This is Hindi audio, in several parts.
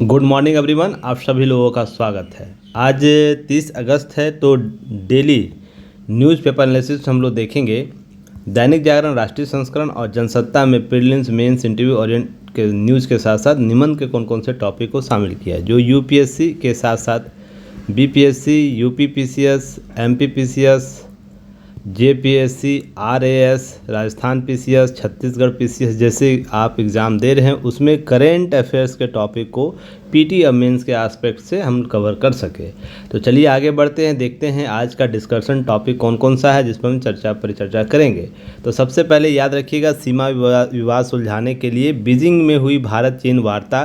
गुड मॉर्निंग एवरीवन, आप सभी लोगों का स्वागत है। आज 30 अगस्त है तो डेली न्यूज़पेपर एनालिसिस हम लोग देखेंगे। दैनिक जागरण राष्ट्रीय संस्करण और जनसत्ता में प्रीलिम्स मेंस इंटरव्यू ओरिएंट के न्यूज़ के साथ साथ निम्न के कौन कौन से टॉपिक को शामिल किया है, जो यूपीएससी के साथ साथ BPSC, UP PCS, MP PCS, JPSC, RAS, Rajasthan PCS, Chhattisgarh PCS जैसे आप एग्ज़ाम दे रहे हैं, उसमें करेंट अफेयर्स के टॉपिक को पीटी और मेंस के एस्पेक्ट से हम कवर कर सके। तो चलिए आगे बढ़ते हैं, देखते हैं आज का डिस्कशन टॉपिक कौन कौन सा है जिस पर हम परिचर्चा करेंगे। तो सबसे पहले याद रखिएगा, सीमा विवाद सुलझाने के लिए बीजिंग में हुई भारत चीन वार्ता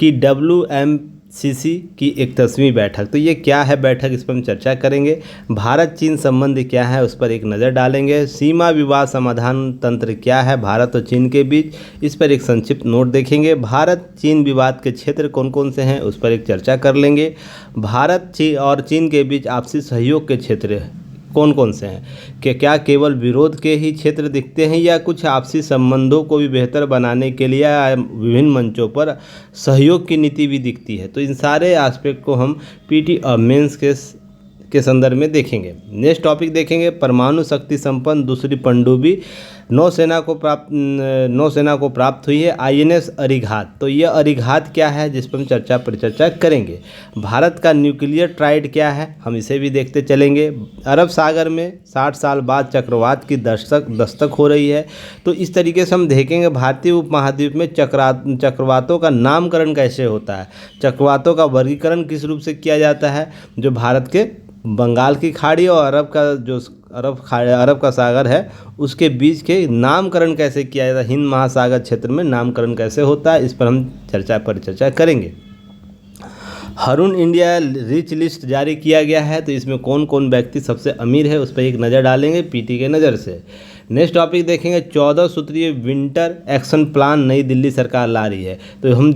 की WMCC की 31वीं बैठक। तो ये क्या है बैठक, इस पर हम चर्चा करेंगे। भारत चीन संबंध क्या है उस पर एक नज़र डालेंगे। सीमा विवाद समाधान तंत्र क्या है भारत और चीन के बीच, इस पर एक संक्षिप्त नोट देखेंगे। भारत चीन विवाद के क्षेत्र कौन कौन से हैं उस पर एक चर्चा कर लेंगे। भारत और चीन के बीच आपसी सहयोग के क्षेत्र कौन कौन से हैं, कि क्या केवल विरोध के ही क्षेत्र दिखते हैं या कुछ आपसी संबंधों को भी बेहतर बनाने के लिए विभिन्न मंचों पर सहयोग की नीति भी दिखती है। तो इन सारे एस्पेक्ट को हम पीटी और मेंस के संदर्भ में देखेंगे। नेक्स्ट टॉपिक देखेंगे, परमाणु शक्ति संपन्न दूसरी पनडुब्बी नौसेना को प्राप्त हुई है INS अरिघात। तो यह अरिघात क्या है जिस पर हम परिचर्चा करेंगे। भारत का न्यूक्लियर ट्राइड क्या है, हम इसे भी देखते चलेंगे। अरब सागर में 60 साल बाद चक्रवात की दस्तक हो रही है, तो इस तरीके से हम देखेंगे भारतीय उपमहाद्वीप में चक्रवातों का नामकरण कैसे होता है, चक्रवातों का वर्गीकरण किस रूप से किया जाता है, जो भारत के बंगाल की खाड़ी और अरब का सागर है उसके बीच के नामकरण कैसे किया जाता है, हिंद महासागर क्षेत्र में नामकरण कैसे होता है, इस पर हम परिचर्चा करेंगे। हरून इंडिया रिच लिस्ट जारी किया गया है, तो इसमें कौन कौन व्यक्ति सबसे अमीर है उस पर एक नज़र डालेंगे पीटी के नज़र से। नेक्स्ट टॉपिक देखेंगे, 14 सूत्रीय विंटर एक्शन प्लान नई दिल्ली सरकार ला रही है। तो हम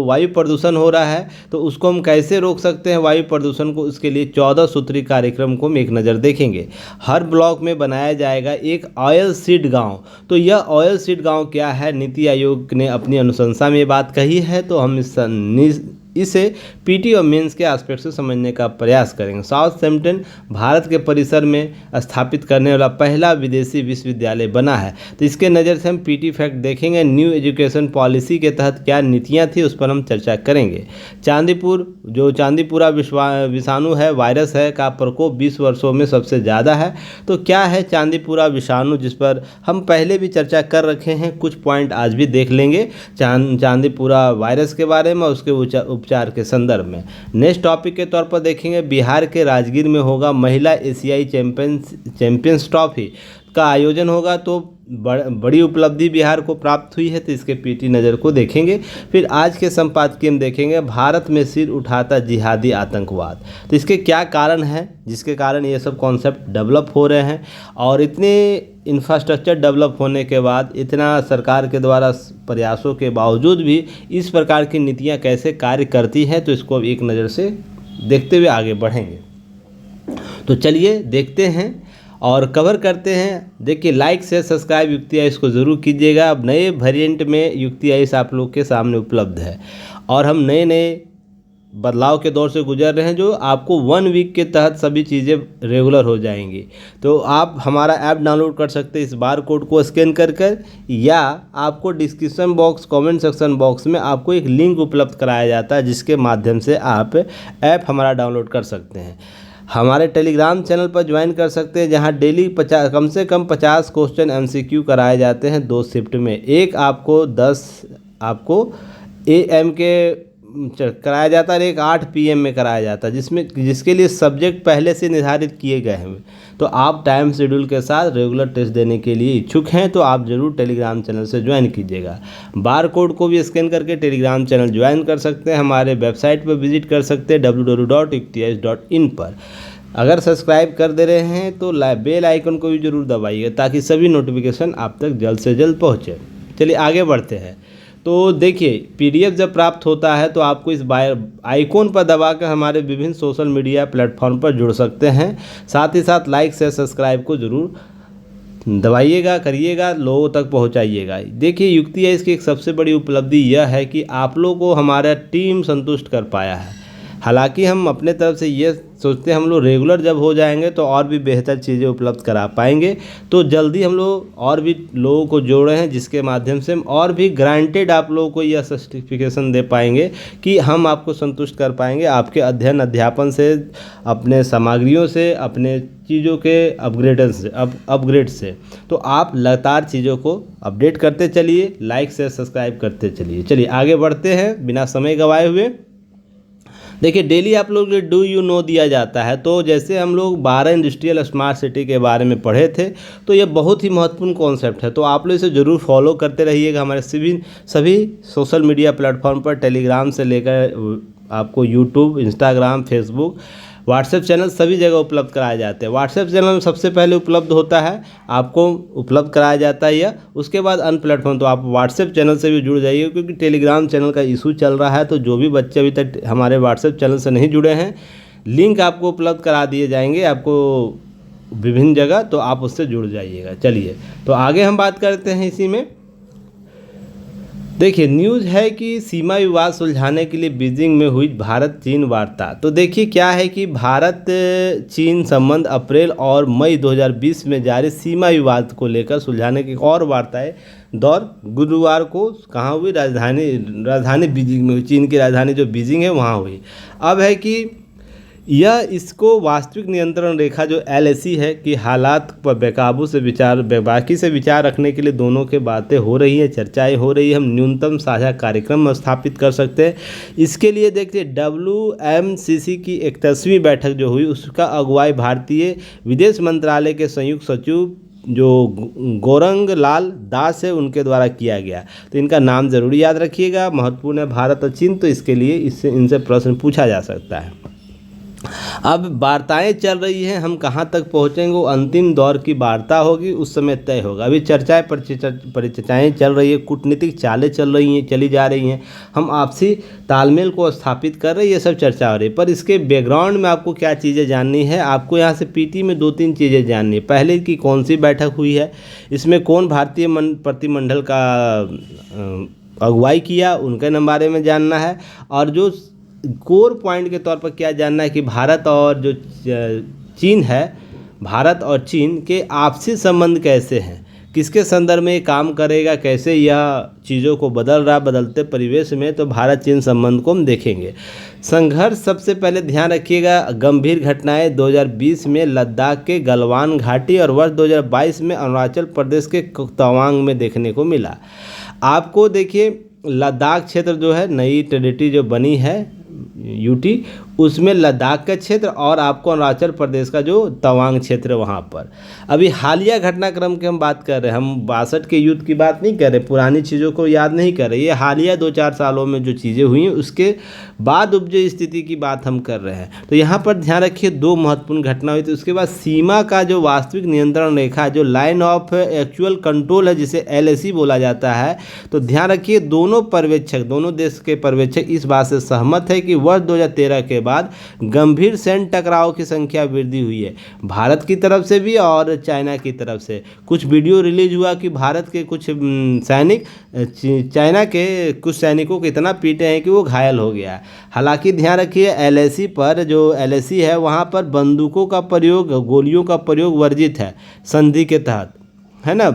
वायु प्रदूषण हो रहा है तो उसको हम कैसे रोक सकते हैं वायु प्रदूषण को, उसके लिए 14 सूत्री कार्यक्रम को हम एक नज़र देखेंगे। हर ब्लॉक में बनाया जाएगा एक ऑयल सीड गांव। तो यह ऑयल सीड गांव क्या है, नीति आयोग ने अपनी अनुशंसा में ये बात कही है, तो हम इसे पीटी और मेंस के एस्पेक्ट से समझने का प्रयास करेंगे। साउथहैम्पटन भारत के परिसर में स्थापित करने वाला पहला विदेशी विश्वविद्यालय बना है, तो इसके नज़र से हम पीटी फैक्ट देखेंगे। न्यू एजुकेशन पॉलिसी के तहत क्या नीतियां थी उस पर हम चर्चा करेंगे। चांदीपुरा विषाणु है, वायरस है का प्रकोप 20 वर्षों में सबसे ज़्यादा है। तो क्या है चांदीपुरा विषाणु, जिस पर हम पहले भी चर्चा कर रखे हैं, कुछ पॉइंट आज भी देख लेंगे चांदीपुरा वायरस के बारे में, उसके उपचार के संदर्भ में। नेक्स्ट टॉपिक के तौर पर देखेंगे, बिहार के राजगीर में होगा महिला एशियाई चैंपियंस ट्रॉफी का आयोजन होगा। तो बड़ी उपलब्धि बिहार को प्राप्त हुई है, तो इसके पीटी नज़र को देखेंगे। फिर आज के संपादकीय में देखेंगे, भारत में सिर उठाता जिहादी आतंकवाद। तो इसके क्या कारण हैं जिसके कारण ये सब कॉन्सेप्ट डेवलप हो रहे हैं, और इतने इंफ्रास्ट्रक्चर डेवलप होने के बाद, इतना सरकार के द्वारा प्रयासों के बावजूद भी इस प्रकार की नीतियाँ कैसे कार्य करती हैं, तो इसको एक नज़र से देखते हुए आगे बढ़ेंगे। तो चलिए देखते हैं और कवर करते हैं। देखिए, लाइक से सब्सक्राइब युक्ति आयुष को ज़रूर कीजिएगा। अब नए वेरिएंट में युक्ति आयुष आप लोग के सामने उपलब्ध है, और हम नए बदलाव के दौर से गुजर रहे हैं, जो आपको 1 वीक के तहत सभी चीज़ें रेगुलर हो जाएंगी। तो आप हमारा ऐप डाउनलोड कर सकते हैं इस बार कोड को स्कैन कर या आपको description box, comment section box में आपको एक लिंक उपलब्ध कराया जाता है, जिसके माध्यम से आप ऐप हमारा डाउनलोड कर सकते हैं। हमारे टेलीग्राम चैनल पर ज्वाइन कर सकते हैं, जहां डेली कम से कम 50 क्वेश्चन MCQ कराए जाते हैं 2 शिफ्ट में। एक आपको 10 AM के कराया जाता है और एक 8 PM में कराया जाता है, जिसके लिए सब्जेक्ट पहले से निर्धारित किए गए हैं। तो आप टाइम शेड्यूल के साथ रेगुलर टेस्ट देने के लिए इच्छुक हैं तो आप ज़रूर टेलीग्राम चैनल से ज्वाइन कीजिएगा। बार कोड को भी स्कैन करके टेलीग्राम चैनल ज्वाइन कर सकते हैं। हमारे वेबसाइट पर विजिट कर सकते हैं www.yuktiais.in पर। अगर सब्सक्राइब कर दे रहे हैं तो बेल आइकन को भी ज़रूर दबाइए, ताकि सभी नोटिफिकेशन आप तक जल्द से जल्द पहुँचे। चलिए आगे बढ़ते हैं। तो देखिए, PDF जब प्राप्त होता है तो आपको इस आइकॉन पर दबाकर हमारे विभिन्न सोशल मीडिया प्लेटफॉर्म पर जुड़ सकते हैं। साथ ही साथ लाइक से सब्सक्राइब को ज़रूर दबाइएगा, करिएगा, लोगों तक पहुंचाइएगा। देखिए युक्ति है इसकी, एक सबसे बड़ी उपलब्धि यह है कि आप लोगों को हमारा टीम संतुष्ट कर पाया है। हालांकि हम अपने तरफ से ये सोचते हैं हम लोग रेगुलर जब हो जाएंगे तो और भी बेहतर चीज़ें उपलब्ध करा पाएंगे। तो जल्दी हम लोग और भी लोगों को जोड़े हैं जिसके माध्यम से हम और भी ग्रांटेड आप लोगों को यह सर्टिफिकेशन दे पाएंगे कि हम आपको संतुष्ट कर पाएंगे आपके अध्ययन अध्यापन से, अपने सामग्रियों से, अपने चीज़ों के अपग्रेड से। तो आप लगातार चीज़ों को अपडेट करते चलिए, लाइक से सब्सक्राइब करते चलिए। चलिए आगे बढ़ते हैं बिना समय गंवाए हुए। देखिए डेली आप लोग डू यू नो दिया जाता है। तो जैसे हम लोग 12 इंडस्ट्रियल स्मार्ट सिटी के बारे में पढ़े थे, तो ये बहुत ही महत्वपूर्ण कॉन्सेप्ट है। तो आप लोग इसे ज़रूर फॉलो करते रहिएगा हमारे सभी सोशल मीडिया प्लेटफॉर्म पर, टेलीग्राम से लेकर आपको YouTube, Instagram, Facebook, WhatsApp channel सभी जगह उपलब्ध कराए जाते हैं। व्हाट्सएप चैनल में सबसे पहले उपलब्ध होता है, आपको उपलब्ध कराया जाता है यह, उसके बाद अन्य प्लेटफॉर्म। तो आप व्हाट्सएप चैनल से भी जुड़ जाइए क्योंकि टेलीग्राम चैनल का इशू चल रहा है। तो जो भी बच्चे अभी तक हमारे व्हाट्सएप चैनल से नहीं जुड़े हैं, लिंक आपको उपलब्ध करा दिए जाएंगे आपको विभिन्न जगह, तो आप उससे जुड़ जाइएगा। चलिए तो आगे हम बात करते हैं इसी में। देखिए न्यूज़ है कि सीमा विवाद सुलझाने के लिए बीजिंग में हुई भारत चीन वार्ता। तो देखिए क्या है कि भारत चीन संबंध अप्रैल और मई 2020 में जारी सीमा विवाद को लेकर सुलझाने की और वार्ताएं दौर गुरुवार को कहाँ हुई? राजधानी बीजिंग में हुई। चीन की राजधानी जो बीजिंग है वहाँ हुई। अब है कि यह इसको वास्तविक नियंत्रण रेखा जो LAC है कि हालात पर बेकाबू से बाकी से विचार रखने के लिए दोनों के बातें हो रही हैं, चर्चाएं हो रही हैं। हम न्यूनतम साझा कार्यक्रम स्थापित कर सकते हैं। इसके लिए देखिए WMCC की 31वीं बैठक जो हुई उसका अगुवाई भारतीय विदेश मंत्रालय के संयुक्त सचिव जो गौरंग लाल दास है उनके द्वारा किया गया। तो इनका नाम ज़रूर याद रखिएगा, महत्वपूर्ण है भारत और चीन, तो इसके लिए इनसे प्रश्न पूछा जा सकता है। अब वार्ताएं चल रही हैं, हम कहां तक पहुंचेंगे वो अंतिम दौर की वार्ता होगी, उस समय तय होगा। अभी चर्चाएं परिचर्चाएं चल रही है, कूटनीतिक चालें चली जा रही हैं, हम आपसी तालमेल को स्थापित कर रहे हैं, ये सब चर्चा हो रही है। पर इसके बैकग्राउंड में आपको क्या चीज़ें जाननी है, आपको यहाँ से PT में 2-3 चीज़ें जाननी है। पहले की कौन सी बैठक हुई है, इसमें कौन भारतीय प्रतिमंडल का अगुवाई किया, उनके बारे में जानना है। और जो कोर पॉइंट के तौर पर क्या जानना है कि भारत और जो चीन है, भारत और चीन के आपसी संबंध कैसे हैं, किसके संदर्भ में काम करेगा, कैसे यह चीज़ों को बदलते परिवेश में तो भारत चीन संबंध को हम देखेंगे। संघर्ष सबसे पहले ध्यान रखिएगा, गंभीर घटनाएं 2020 में लद्दाख के गलवान घाटी और वर्ष 2022 में अरुणाचल प्रदेश के तवांग में देखने को मिला। आपको देखिए लद्दाख क्षेत्र जो है, नई टेरिटरी जो बनी है UT, उसमें लद्दाख का क्षेत्र और आपको अरुणाचल प्रदेश का जो तवांग क्षेत्र वहाँ पर। अभी हालिया घटनाक्रम की हम बात कर रहे हैं, हम 62 के युद्ध की बात नहीं कर रहे, पुरानी चीज़ों को याद नहीं कर रहे। ये हालिया 2-4 सालों में जो चीज़ें हुई हैं उसके बाद उपजे स्थिति की बात हम कर रहे हैं। तो यहाँ पर ध्यान रखिए 2 महत्वपूर्ण घटना हुई थी। उसके बाद सीमा का जो वास्तविक नियंत्रण रेखा, जो लाइन ऑफ एक्चुअल कंट्रोल है जिसे LAC बोला जाता है, तो ध्यान रखिए दोनों देश के पर्यवेक्षक इस बात से सहमत है कि वर्ष 2013 के बाद गंभीर सैन्य टकराव की संख्या वृद्धि हुई है, भारत की तरफ से भी और चाइना की तरफ से। कुछ वीडियो रिलीज हुआ कि भारत के कुछ सैनिक चाइना के कुछ सैनिकों को इतना पीटे हैं कि वो घायल हो गया है। हालांकि ध्यान रखिए LAC पर, जो LAC है वहाँ पर बंदूकों का प्रयोग, गोलियों का प्रयोग वर्जित है संधि के तहत, है ना।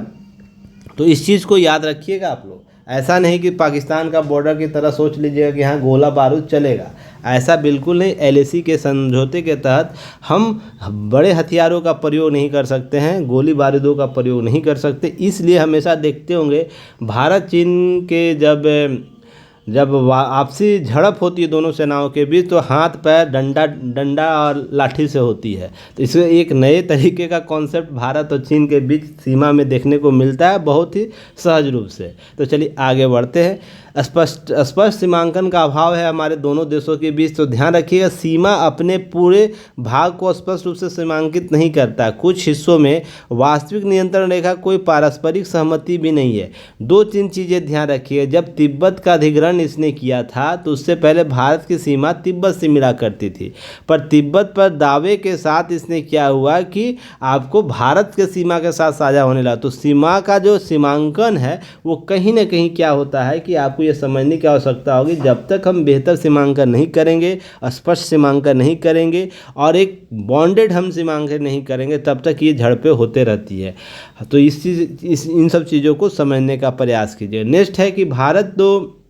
तो इस चीज़ को याद रखिएगा आप लोग। ऐसा नहीं कि पाकिस्तान का बॉर्डर की तरह सोच लीजिएगा कि हाँ गोला बारूद चलेगा, ऐसा बिल्कुल नहीं। LAC के समझौते के तहत हम बड़े हथियारों का प्रयोग नहीं कर सकते हैं, गोली बारूदों का प्रयोग नहीं कर सकते। इसलिए हमेशा देखते होंगे भारत चीन के जब आपसी झड़प होती है दोनों सेनाओं के बीच, तो हाथ पैर डंडा और लाठी से होती है। तो इसमें एक नए तरीके का कॉन्सेप्ट भारत और चीन के बीच सीमा में देखने को मिलता है, बहुत ही सहज रूप से। तो चलिए आगे बढ़ते हैं। स्पष्ट स्पष्ट सीमांकन का अभाव है हमारे दोनों देशों के बीच। तो ध्यान रखिएगा, सीमा अपने पूरे भाग को स्पष्ट रूप से सीमांकित नहीं करता। कुछ हिस्सों में वास्तविक नियंत्रण रेखा कोई पारस्परिक सहमति भी नहीं है। दो तीन चीज़ें ध्यान रखिएगा, जब तिब्बत का अधिग्रहण इसने किया था तो उससे पहले भारत की सीमा तिब्बत से मिला करती थी, पर तिब्बत पर दावे के साथ इसने क्या हुआ कि आपको भारत के सीमा के साथ साझा होने लगा। तो सीमा का जो सीमांकन है वो कहीं ना कहीं क्या होता है कि आपको ये समझने की आवश्यकता होगी, जब तक हम बेहतर सीमांकन नहीं करेंगे, स्पष्ट सीमांकन नहीं करेंगे और एक बॉन्डेड हम सीमांकन नहीं करेंगे, तब तक ये झड़पें होते रहती है। तो इन सब चीज़ों को समझने का प्रयास कीजिए। नेक्स्ट है कि भारत तो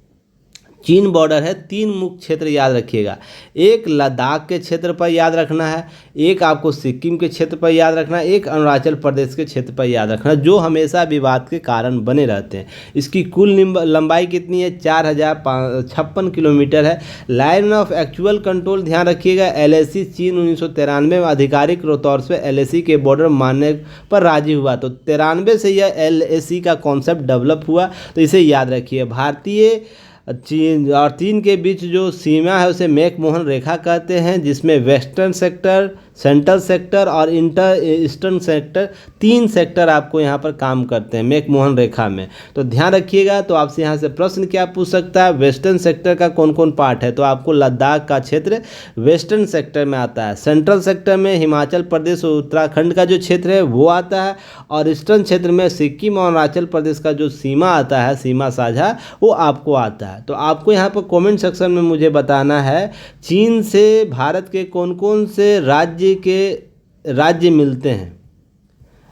चीन बॉर्डर है, तीन मुख्य क्षेत्र याद रखिएगा। एक लद्दाख के क्षेत्र पर याद रखना है, एक आपको सिक्किम के क्षेत्र पर याद रखना है, एक अरुणाचल प्रदेश के क्षेत्र पर याद रखना है, जो हमेशा विवाद के कारण बने रहते हैं। इसकी कुल लंबाई कितनी है? 4056 किलोमीटर है। लाइन ऑफ एक्चुअल कंट्रोल ध्यान रखिएगा, LAC चीन 1993 में आधिकारिक तौर से LAC के बॉर्डर मानने पर राजी हुआ। तो 93 से यह LAC का कॉन्सेप्ट डेवलप हुआ, तो इसे याद रखिए। भारतीय चीन और चीन के बीच जो सीमा है उसे मैकमोहन रेखा कहते हैं, जिसमें वेस्टर्न सेक्टर, सेंट्रल सेक्टर और इंटर ईस्टर्न सेक्टर, तीन सेक्टर आपको यहाँ पर काम करते हैं मैकमोहन रेखा में। तो ध्यान रखिएगा। तो आपसे यहाँ से प्रश्न क्या पूछ सकता है, वेस्टर्न सेक्टर का कौन कौन पार्ट है? तो आपको लद्दाख का क्षेत्र वेस्टर्न सेक्टर में आता है। सेंट्रल सेक्टर में हिमाचल प्रदेश और उत्तराखंड का जो क्षेत्र है वो आता है, और ईस्टर्न क्षेत्र में सिक्किम और अरुणाचल प्रदेश का जो सीमा आता है, सीमा साझा, वो आपको आता है। तो आपको यहाँ पर कमेंट सेक्शन में मुझे बताना है चीन से भारत के कौन कौन से राज्य मिलते हैं।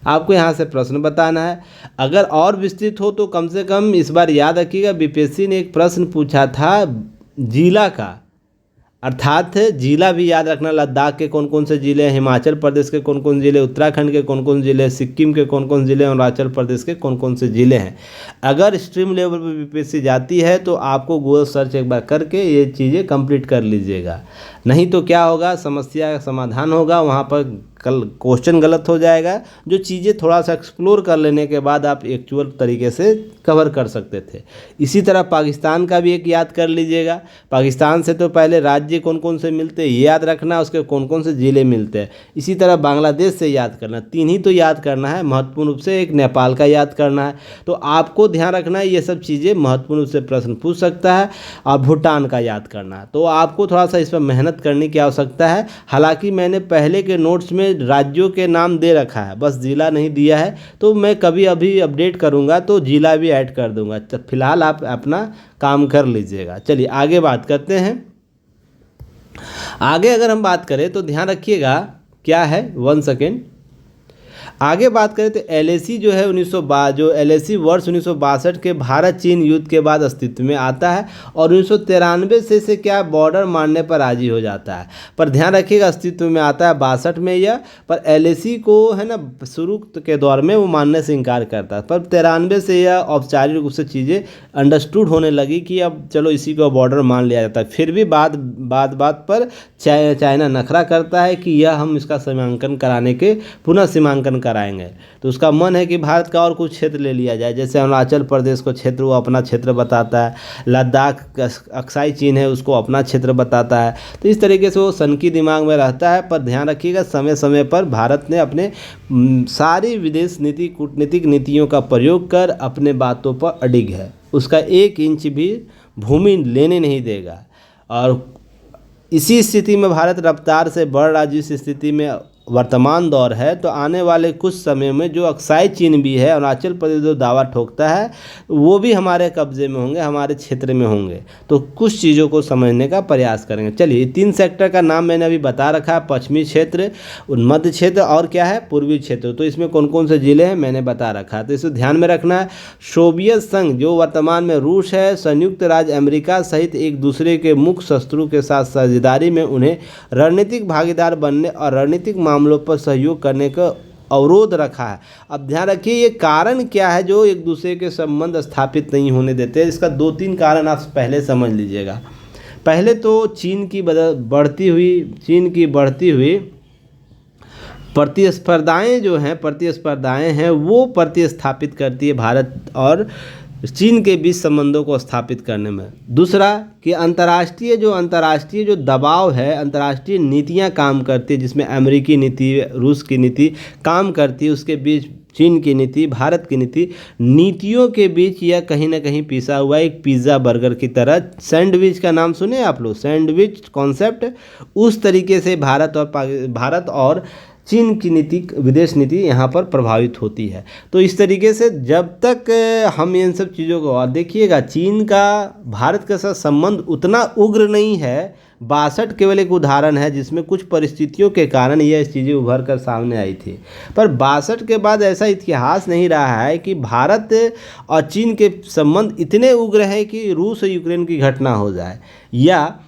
आपको यहाँ से प्रश्न बताना है। अगर और विस्तृत हो तो कम से कम इस बार याद रखिएगा, BPSC ने एक प्रश्न पूछा था जिला का, अर्थात जिला भी याद रखना। लद्दाख के कौन कौन से ज़िले हैं, हिमाचल प्रदेश के कौन कौन ज़िले, उत्तराखंड के कौन कौन ज़िले, सिक्किम के कौन कौन ज़िले, अरुणाचल प्रदेश के कौन कौन से ज़िले हैं। अगर स्ट्रीम लेवल पर BPSC जाती है तो आपको गूगल सर्च एक बार करके ये चीज़ें कंप्लीट कर लीजिएगा, नहीं तो क्या होगा, समस्या का समाधान होगा, वहाँ पर क्वेश्चन गलत हो जाएगा। जो चीज़ें थोड़ा सा एक्सप्लोर कर लेने के बाद आप एक्चुअल तरीके से कवर कर सकते थे। इसी तरह पाकिस्तान का भी एक याद कर लीजिएगा। पाकिस्तान से तो पहले राज्य कौन कौन से मिलते हैं ये याद रखना, उसके कौन कौन से ज़िले मिलते हैं। इसी तरह बांग्लादेश से याद करना, तीन ही तो याद करना है महत्वपूर्ण रूप से, एक नेपाल का याद करना है। तो आपको ध्यान रखना है, ये सब चीज़ें महत्वपूर्ण रूप से प्रश्न पूछ सकता है। और भूटान का याद करना है, तो आपको थोड़ा सा इस पर मेहनत करने की आवश्यकता है। हालांकि मैंने पहले के नोट्स में राज्यों के नाम दे रखा है, बस जिला नहीं दिया है। तो मैं कभी अभी अपडेट करूंगा तो जिला भी ऐड कर दूंगा। तो फिलहाल आप अपना काम कर लीजिएगा। चलिए आगे बात करते हैं। आगे अगर हम बात करें तो ध्यान रखिएगा क्या है, 1 सेकेंड। आगे बात करें तो LAC जो है 1962, जो LAC वर्ष 1962 के भारत चीन युद्ध के बाद अस्तित्व में आता है, और 1993 से क्या बॉर्डर मानने पर राजी हो जाता है। पर ध्यान रखिएगा अस्तित्व में आता है 62 में यह, पर LAC को है ना शुरू के दौर में वो मानने से इनकार करता है, पर 93 से यह औपचारिक रूप से चीज़ें अंडरस्टूड होने लगी कि अब चलो इसी को बॉर्डर मान लिया जाता है। फिर भी बात पर चाइना नखरा करता है कि यह हम इसका सीमांकन कराने के पुनः सीमांकन कराएंगे। तो उसका मन है कि भारत का और कुछ क्षेत्र ले लिया जाए, जैसे अरुणाचल प्रदेश को क्षेत्र, वो अपना क्षेत्र बताता है, लद्दाख अक्साई चीन है उसको अपना क्षेत्र बताता है। तो इस तरीके से वो सनकी दिमाग में रहता है। पर ध्यान रखिएगा समय समय पर भारत ने अपने सारी विदेश नीति, कूटनीतिक नीतियों का प्रयोग कर अपने बातों पर अडिग है, उसका 1 इंच भी भूमि लेने नहीं देगा। और इसी स्थिति में भारत रफ्तार से बढ़ रहा, जिस स्थिति में वर्तमान दौर है, तो आने वाले कुछ समय में जो अक्साई चीन भी है, अरुणाचल प्रदेश जो दावा ठोकता है, वो भी हमारे कब्जे में होंगे, हमारे क्षेत्र में होंगे। तो कुछ चीज़ों को समझने का प्रयास करेंगे। चलिए 3 सेक्टर का नाम मैंने अभी बता रखा है, पश्चिमी क्षेत्र, मध्य क्षेत्र और क्या है पूर्वी क्षेत्र। तो इसमें कौन कौन से ज़िले हैं मैंने बता रखा है, तो इसे ध्यान में रखना है। सोवियत संघ जो वर्तमान में रूस है, संयुक्त राज्य अमेरिका सहित एक दूसरे के मुख्य शत्रु के साथ साझेदारी में उन्हें रणनीतिक भागीदार बनने और रणनीतिक मामलों पर सहयोग करने का अवरोध रखा है। अब ध्यान रखिए ये कारण क्या है जो एक दूसरे के संबंध स्थापित नहीं होने देते। इसका 2-3 कारण आप पहले समझ लीजिएगा। पहले तो चीन की बढ़ती हुई प्रतिस्पर्धाएं जो हैं, वो प्रतिस्थापित करती है भारत और चीन के बीच संबंधों को स्थापित करने में। दूसरा कि अंतर्राष्ट्रीय जो दबाव है, अंतर्राष्ट्रीय नीतियां काम करती है, जिसमें अमेरिकी नीति, रूस की नीति काम करती है, उसके बीच चीन की नीति, भारत की नीतियों के बीच यह कहीं ना कहीं पिसा हुआ एक पिज़्ज़ा बर्गर की तरह, सैंडविच का नाम सुने आप लोग, सैंडविच कॉन्सेप्ट, उस तरीके से भारत और चीन की नीति, विदेश नीति यहाँ पर प्रभावित होती है। तो इस तरीके से जब तक हम इन सब चीज़ों को, और देखिएगा चीन का भारत के साथ संबंध उतना उग्र नहीं है, 62 केवल एक उदाहरण है जिसमें कुछ परिस्थितियों के कारण यह चीज़ें उभर कर सामने आई थी, पर 62 के बाद ऐसा इतिहास नहीं रहा है कि भारत और चीन के संबंध इतने उग्र हैं कि रूस और यूक्रेन की घटना हो जाए, या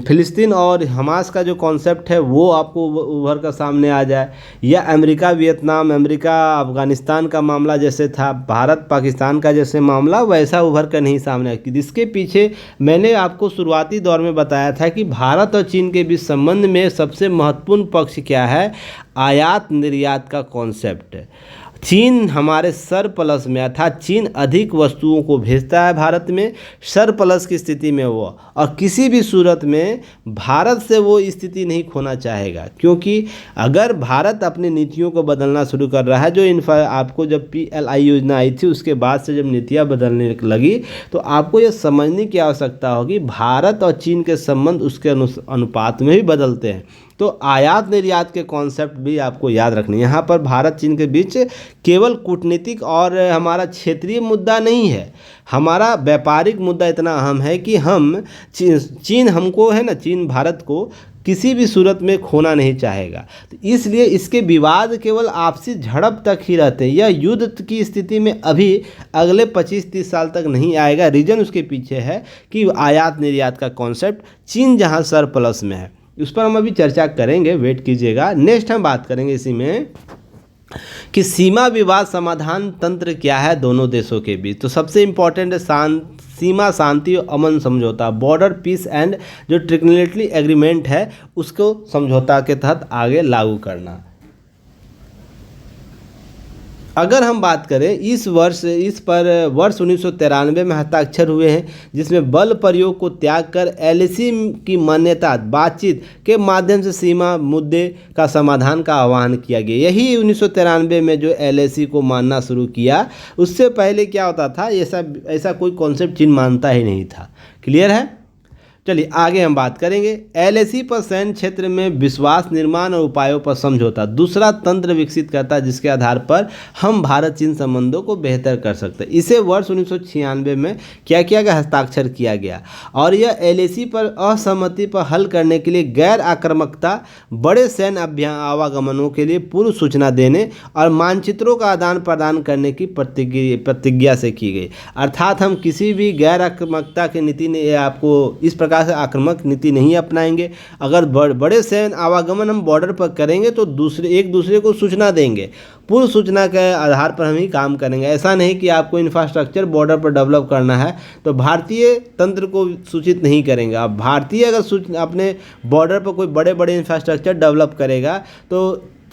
फिलिस्तीन और हमास का जो कॉन्सेप्ट है वो आपको उभर कर सामने आ जाए, या अमेरिका वियतनाम, अमेरिका अफ़गानिस्तान का मामला जैसे था, भारत पाकिस्तान का जैसे मामला वैसा उभर कर नहीं सामने आया। इसके पीछे मैंने आपको शुरुआती दौर में बताया था कि भारत और चीन के बीच संबंध में सबसे महत्वपूर्ण पक्ष क्या है, आयात निर्यात का कॉन्सेप्ट। चीन हमारे सरप्लस में, अर्थात चीन अधिक वस्तुओं को भेजता है भारत में, सरप्लस की स्थिति में वो, और किसी भी सूरत में भारत से वो स्थिति नहीं खोना चाहेगा, क्योंकि अगर भारत अपनी नीतियों को बदलना शुरू कर रहा है, जो आपको जब PLI योजना आई थी उसके बाद से जब नीतियाँ बदलने लगी, तो आपको ये समझने की आवश्यकता होगी भारत और चीन के संबंध उसके अनुपात में भी बदलते हैं। तो आयात निर्यात के कॉन्सेप्ट भी आपको याद रखने। यहाँ पर भारत चीन के बीच केवल कूटनीतिक और हमारा क्षेत्रीय मुद्दा नहीं है, हमारा व्यापारिक मुद्दा इतना अहम है कि हम चीन हमको है ना, चीन भारत को किसी भी सूरत में खोना नहीं चाहेगा। तो इसलिए इसके विवाद केवल आपसी झड़प तक ही रहते हैं, यह युद्ध की स्थिति में अभी अगले 25-30 साल तक नहीं आएगा। रीजन उसके पीछे है कि आयात निर्यात का कॉन्सेप्ट, चीन जहाँ सरप्लस में है, उस पर हम अभी चर्चा करेंगे, वेट कीजिएगा। नेक्स्ट हम बात करेंगे इसी में कि सीमा विवाद समाधान तंत्र क्या है दोनों देशों के बीच। तो सबसे इम्पॉर्टेंट है सीमा शांति और अमन समझौता, बॉर्डर पीस एंड जो ट्रिग्नोमेट्री एग्रीमेंट है उसको समझौता के तहत आगे लागू करना। अगर हम बात करें इस पर वर्ष 1993 में हस्ताक्षर हुए हैं, जिसमें बल प्रयोग को त्याग कर LAC की मान्यता बातचीत के माध्यम से सीमा मुद्दे का समाधान का आह्वान किया गया। यही 1993 में जो LAC को मानना शुरू किया, उससे पहले क्या होता था, ऐसा कोई कॉन्सेप्ट चीन मानता ही नहीं था। क्लियर है? चलिए आगे हम बात करेंगे। LAC पर सैन्य क्षेत्र में विश्वास निर्माण और उपायों पर समझौता दूसरा तंत्र विकसित करता है, जिसके आधार पर हम भारत चीन संबंधों को बेहतर कर सकते हैं। इसे वर्ष 1996 में क्या किया गया, हस्ताक्षर किया गया, और यह LAC पर असहमति पर हल करने के लिए गैर आक्रामकता, बड़े सैन्य आवागमनों के लिए पूर्व सूचना देने और मानचित्रों का आदान प्रदान करने की प्रतिज्ञा से की गई। अर्थात हम किसी भी गैर आक्रामकता की नीति ने आपको इस प्रकार से आक्रामक नीति नहीं अपनाएंगे। अगर बड़े सैन्य आवागमन हम बॉर्डर पर करेंगे तो एक दूसरे को सूचना देंगे, पूर्व सूचना के आधार पर हम ही काम करेंगे। ऐसा नहीं कि आपको इंफ्रास्ट्रक्चर बॉर्डर पर डेवलप करना है तो भारतीय तंत्र को सूचित नहीं करेंगे। अब भारतीय अगर अपने बॉर्डर पर कोई बड़े बड़े इंफ्रास्ट्रक्चर डेवलप करेगा तो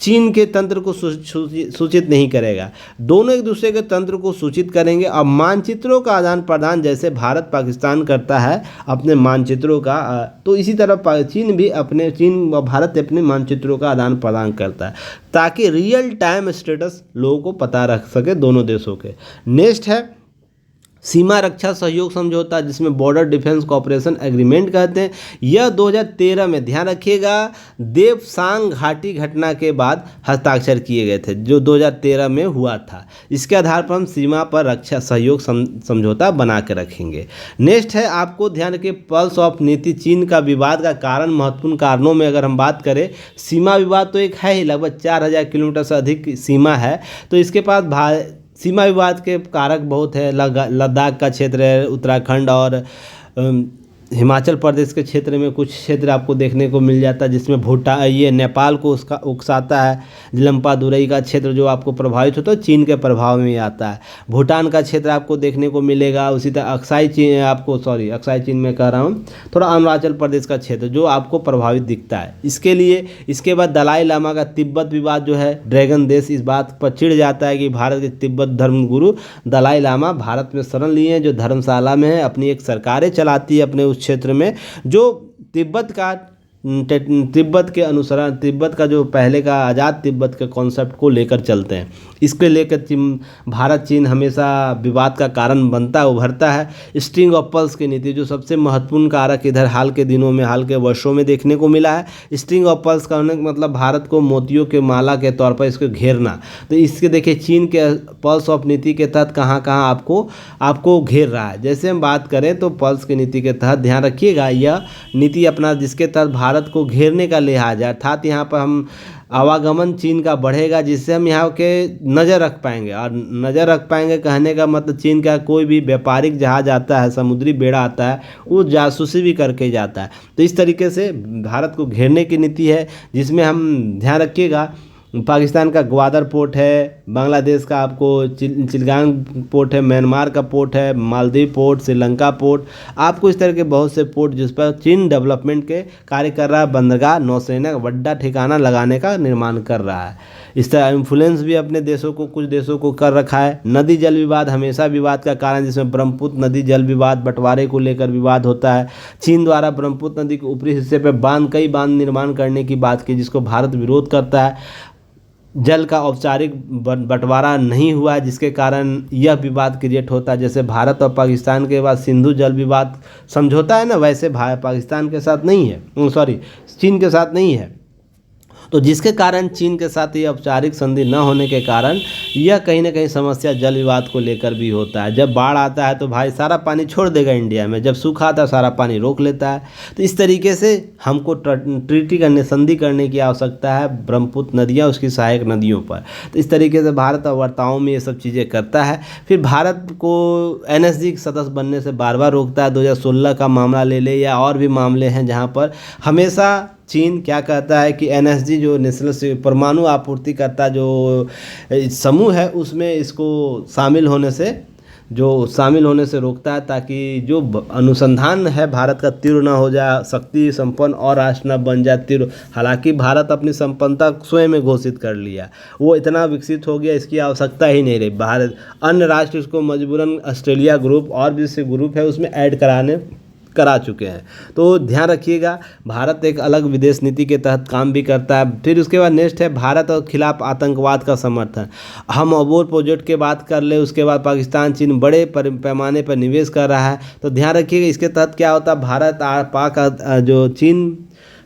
चीन के तंत्र को सूचित नहीं करेगा, दोनों एक दूसरे के तंत्र को सूचित करेंगे। अब मानचित्रों का आदान प्रदान जैसे भारत पाकिस्तान करता है अपने मानचित्रों का, तो इसी तरह चीन व भारत अपने मानचित्रों का आदान प्रदान करता है, ताकि रियल टाइम स्टेटस लोगों को पता रख सके दोनों देशों के। नेक्स्ट है सीमा रक्षा सहयोग समझौता, जिसमें बॉर्डर डिफेंस कोऑपरेशन एग्रीमेंट कहते हैं। यह 2013 में, ध्यान रखिएगा, देवसांग घाटी घटना के बाद हस्ताक्षर किए गए थे, जो 2013 में हुआ था। इसके आधार पर हम सीमा पर रक्षा सहयोग समझौता बना के रखेंगे। नेक्स्ट है, आपको ध्यान रखिए, पल्स ऑफ नीति, चीन का विवाद का कारण, महत्वपूर्ण कारणों में अगर हम बात करें, सीमा विवाद तो एक है ही, लगभग 4000 किलोमीटर से अधिक सीमा है, तो इसके पास सीमा विवाद के कारक बहुत है। लद्दाख का क्षेत्र है, उत्तराखंड और हिमाचल प्रदेश के क्षेत्र में कुछ क्षेत्र आपको देखने को मिल जाता है, जिसमें भूटान ये नेपाल को उसका उकसाता है। लंपादुरई का क्षेत्र जो आपको प्रभावित होता है चीन के प्रभाव में आता है। भूटान का क्षेत्र आपको देखने को मिलेगा। उसी तरह अक्साई चीन में कह रहा हूँ, थोड़ा अरुणाचल प्रदेश का क्षेत्र जो आपको प्रभावित दिखता है। इसके लिए इसके बाद दलाई लामा का तिब्बत विवाद जो है, ड्रैगन देश इस बात पर चिढ़ जाता है कि भारत के तिब्बत धर्म गुरु दलाई लामा भारत में शरण लिए हैं, जो धर्मशाला में है, अपनी एक सरकारें चलाती है अपने उस क्षेत्र में, जो तिब्बत के अनुसरण, तिब्बत का जो पहले का आज़ाद तिब्बत के कॉन्सेप्ट को लेकर चलते हैं। इसके लेकर भारत चीन हमेशा विवाद का कारण बनता उभरता है। स्ट्रिंग ऑफ पर्ल्स की नीति जो सबसे महत्वपूर्ण कारक इधर हाल के दिनों में, हाल के वर्षों में देखने को मिला है। स्ट्रिंग ऑफ पर्ल्स का मतलब भारत को मोतियों के माला के तौर पर इसको घेरना। तो इसके देखिए चीन के पर्ल्स ऑफ नीति के तहत कहाँ कहाँ आपको घेर रहा है। जैसे हम बात करें तो पर्ल्स की नीति के तहत ध्यान रखिएगा, यह नीति अपना जिसके तहत भारत को घेरने का लिहाज है, अर्थात यहाँ पर हम आवागमन चीन का बढ़ेगा, जिससे हम यहाँ के नज़र रख पाएंगे। और नज़र रख पाएंगे कहने का मतलब चीन का कोई भी व्यापारिक जहाज आता है, समुद्री बेड़ा आता है, वो जासूसी भी करके जाता है। तो इस तरीके से भारत को घेरने की नीति है, जिसमें हम ध्यान रखिएगा पाकिस्तान का ग्वादर पोर्ट है, बांग्लादेश का आपको चिलगांग पोर्ट है, म्यांमार का पोर्ट है, मालदीव पोर्ट, श्रीलंका पोर्ट, आपको इस तरह के बहुत से पोर्ट जिस पर चीन डेवलपमेंट के कार्य कर रहा है, बंदरगाह, नौसेना का बड़ा ठिकाना लगाने का निर्माण कर रहा है। इस तरह इन्फ्लुएंस भी अपने देशों को, कुछ देशों को कर रखा है। नदी जल विवाद हमेशा विवाद का कारण, जिसमें ब्रह्मपुत्र नदी जल विवाद, बंटवारे को लेकर विवाद होता है। चीन द्वारा ब्रह्मपुत्र नदी के ऊपरी हिस्से पर कई बांध निर्माण करने की बात की, जिसको भारत विरोध करता है। जल का औपचारिक बंटवारा नहीं हुआ, जिसके कारण यह विवाद क्रिएट होता है। जैसे भारत और पाकिस्तान के बाद सिंधु जल विवाद समझौता है ना, वैसे पाकिस्तान के साथ नहीं है, चीन के साथ नहीं है। तो जिसके कारण चीन के साथ ये औपचारिक संधि न होने के कारण यह कहीं ना कहीं समस्या जल विवाद को लेकर भी होता है। जब बाढ़ आता है तो भाई सारा पानी छोड़ देगा इंडिया में, जब सूखा आता है सारा पानी रोक लेता है। तो इस तरीके से हमको ट्रीटी करने, संधि करने की आवश्यकता है ब्रह्मपुत्र नदियाँ, उसकी सहायक नदियों पर। तो इस तरीके से भारत और वार्ताओं में ये सब चीज़ें करता है। फिर भारत को NSG सदस्य बनने से बार बार रोकता है। 2016 का मामला ले ले या और भी मामले हैं जहाँ पर हमेशा चीन क्या कहता है कि NSG जो नेशनल परमाणु आपूर्तिकर्ता जो समूह है, उसमें इसको शामिल होने से रोकता है, ताकि जो अनुसंधान है भारत का तीव्र न हो जाए, शक्ति संपन्न और राष्ट्र न बन जाए तीव्र। हालांकि भारत अपनी संपन्नता स्वयं में घोषित कर लिया, वो इतना विकसित हो गया, इसकी आवश्यकता ही नहीं रही। भारत अन्य राष्ट्र इसको मजबूरन ऑस्ट्रेलिया ग्रुप और भी से ग्रुप है उसमें ऐड करा चुके हैं। तो ध्यान रखिएगा, भारत एक अलग विदेश नीति के तहत काम भी करता है। फिर उसके बाद नेक्स्ट है भारत और खिलाफ आतंकवाद का समर्थन। हम अबोर प्रोजेक्ट के बात कर ले, उसके बाद पाकिस्तान चीन बड़े पैमाने पर निवेश कर रहा है। तो ध्यान रखिएगा इसके तहत क्या होता है, भारत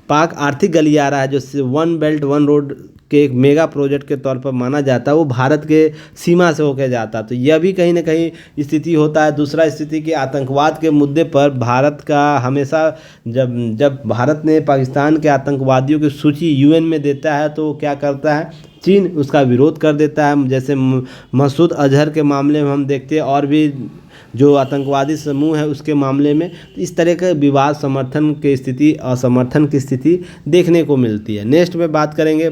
पाक आर्थिक गलियारा है, जो वन बेल्ट वन रोड के एक मेगा प्रोजेक्ट के तौर पर माना जाता है, वो भारत के सीमा से होकर जाता है। तो यह भी कहीं ना कहीं स्थिति होता है। दूसरा स्थिति कि आतंकवाद के मुद्दे पर भारत का हमेशा जब भारत ने पाकिस्तान के आतंकवादियों की सूची UN में देता है तो क्या करता है, चीन उसका विरोध कर देता है। जैसे मसूद अजहर के मामले में हम देखते हैं, और भी जो आतंकवादी समूह है उसके मामले में। तो इस तरह के विवाद, समर्थन की स्थिति, असमर्थन की स्थिति देखने को मिलती है। नेक्स्ट में बात करेंगे,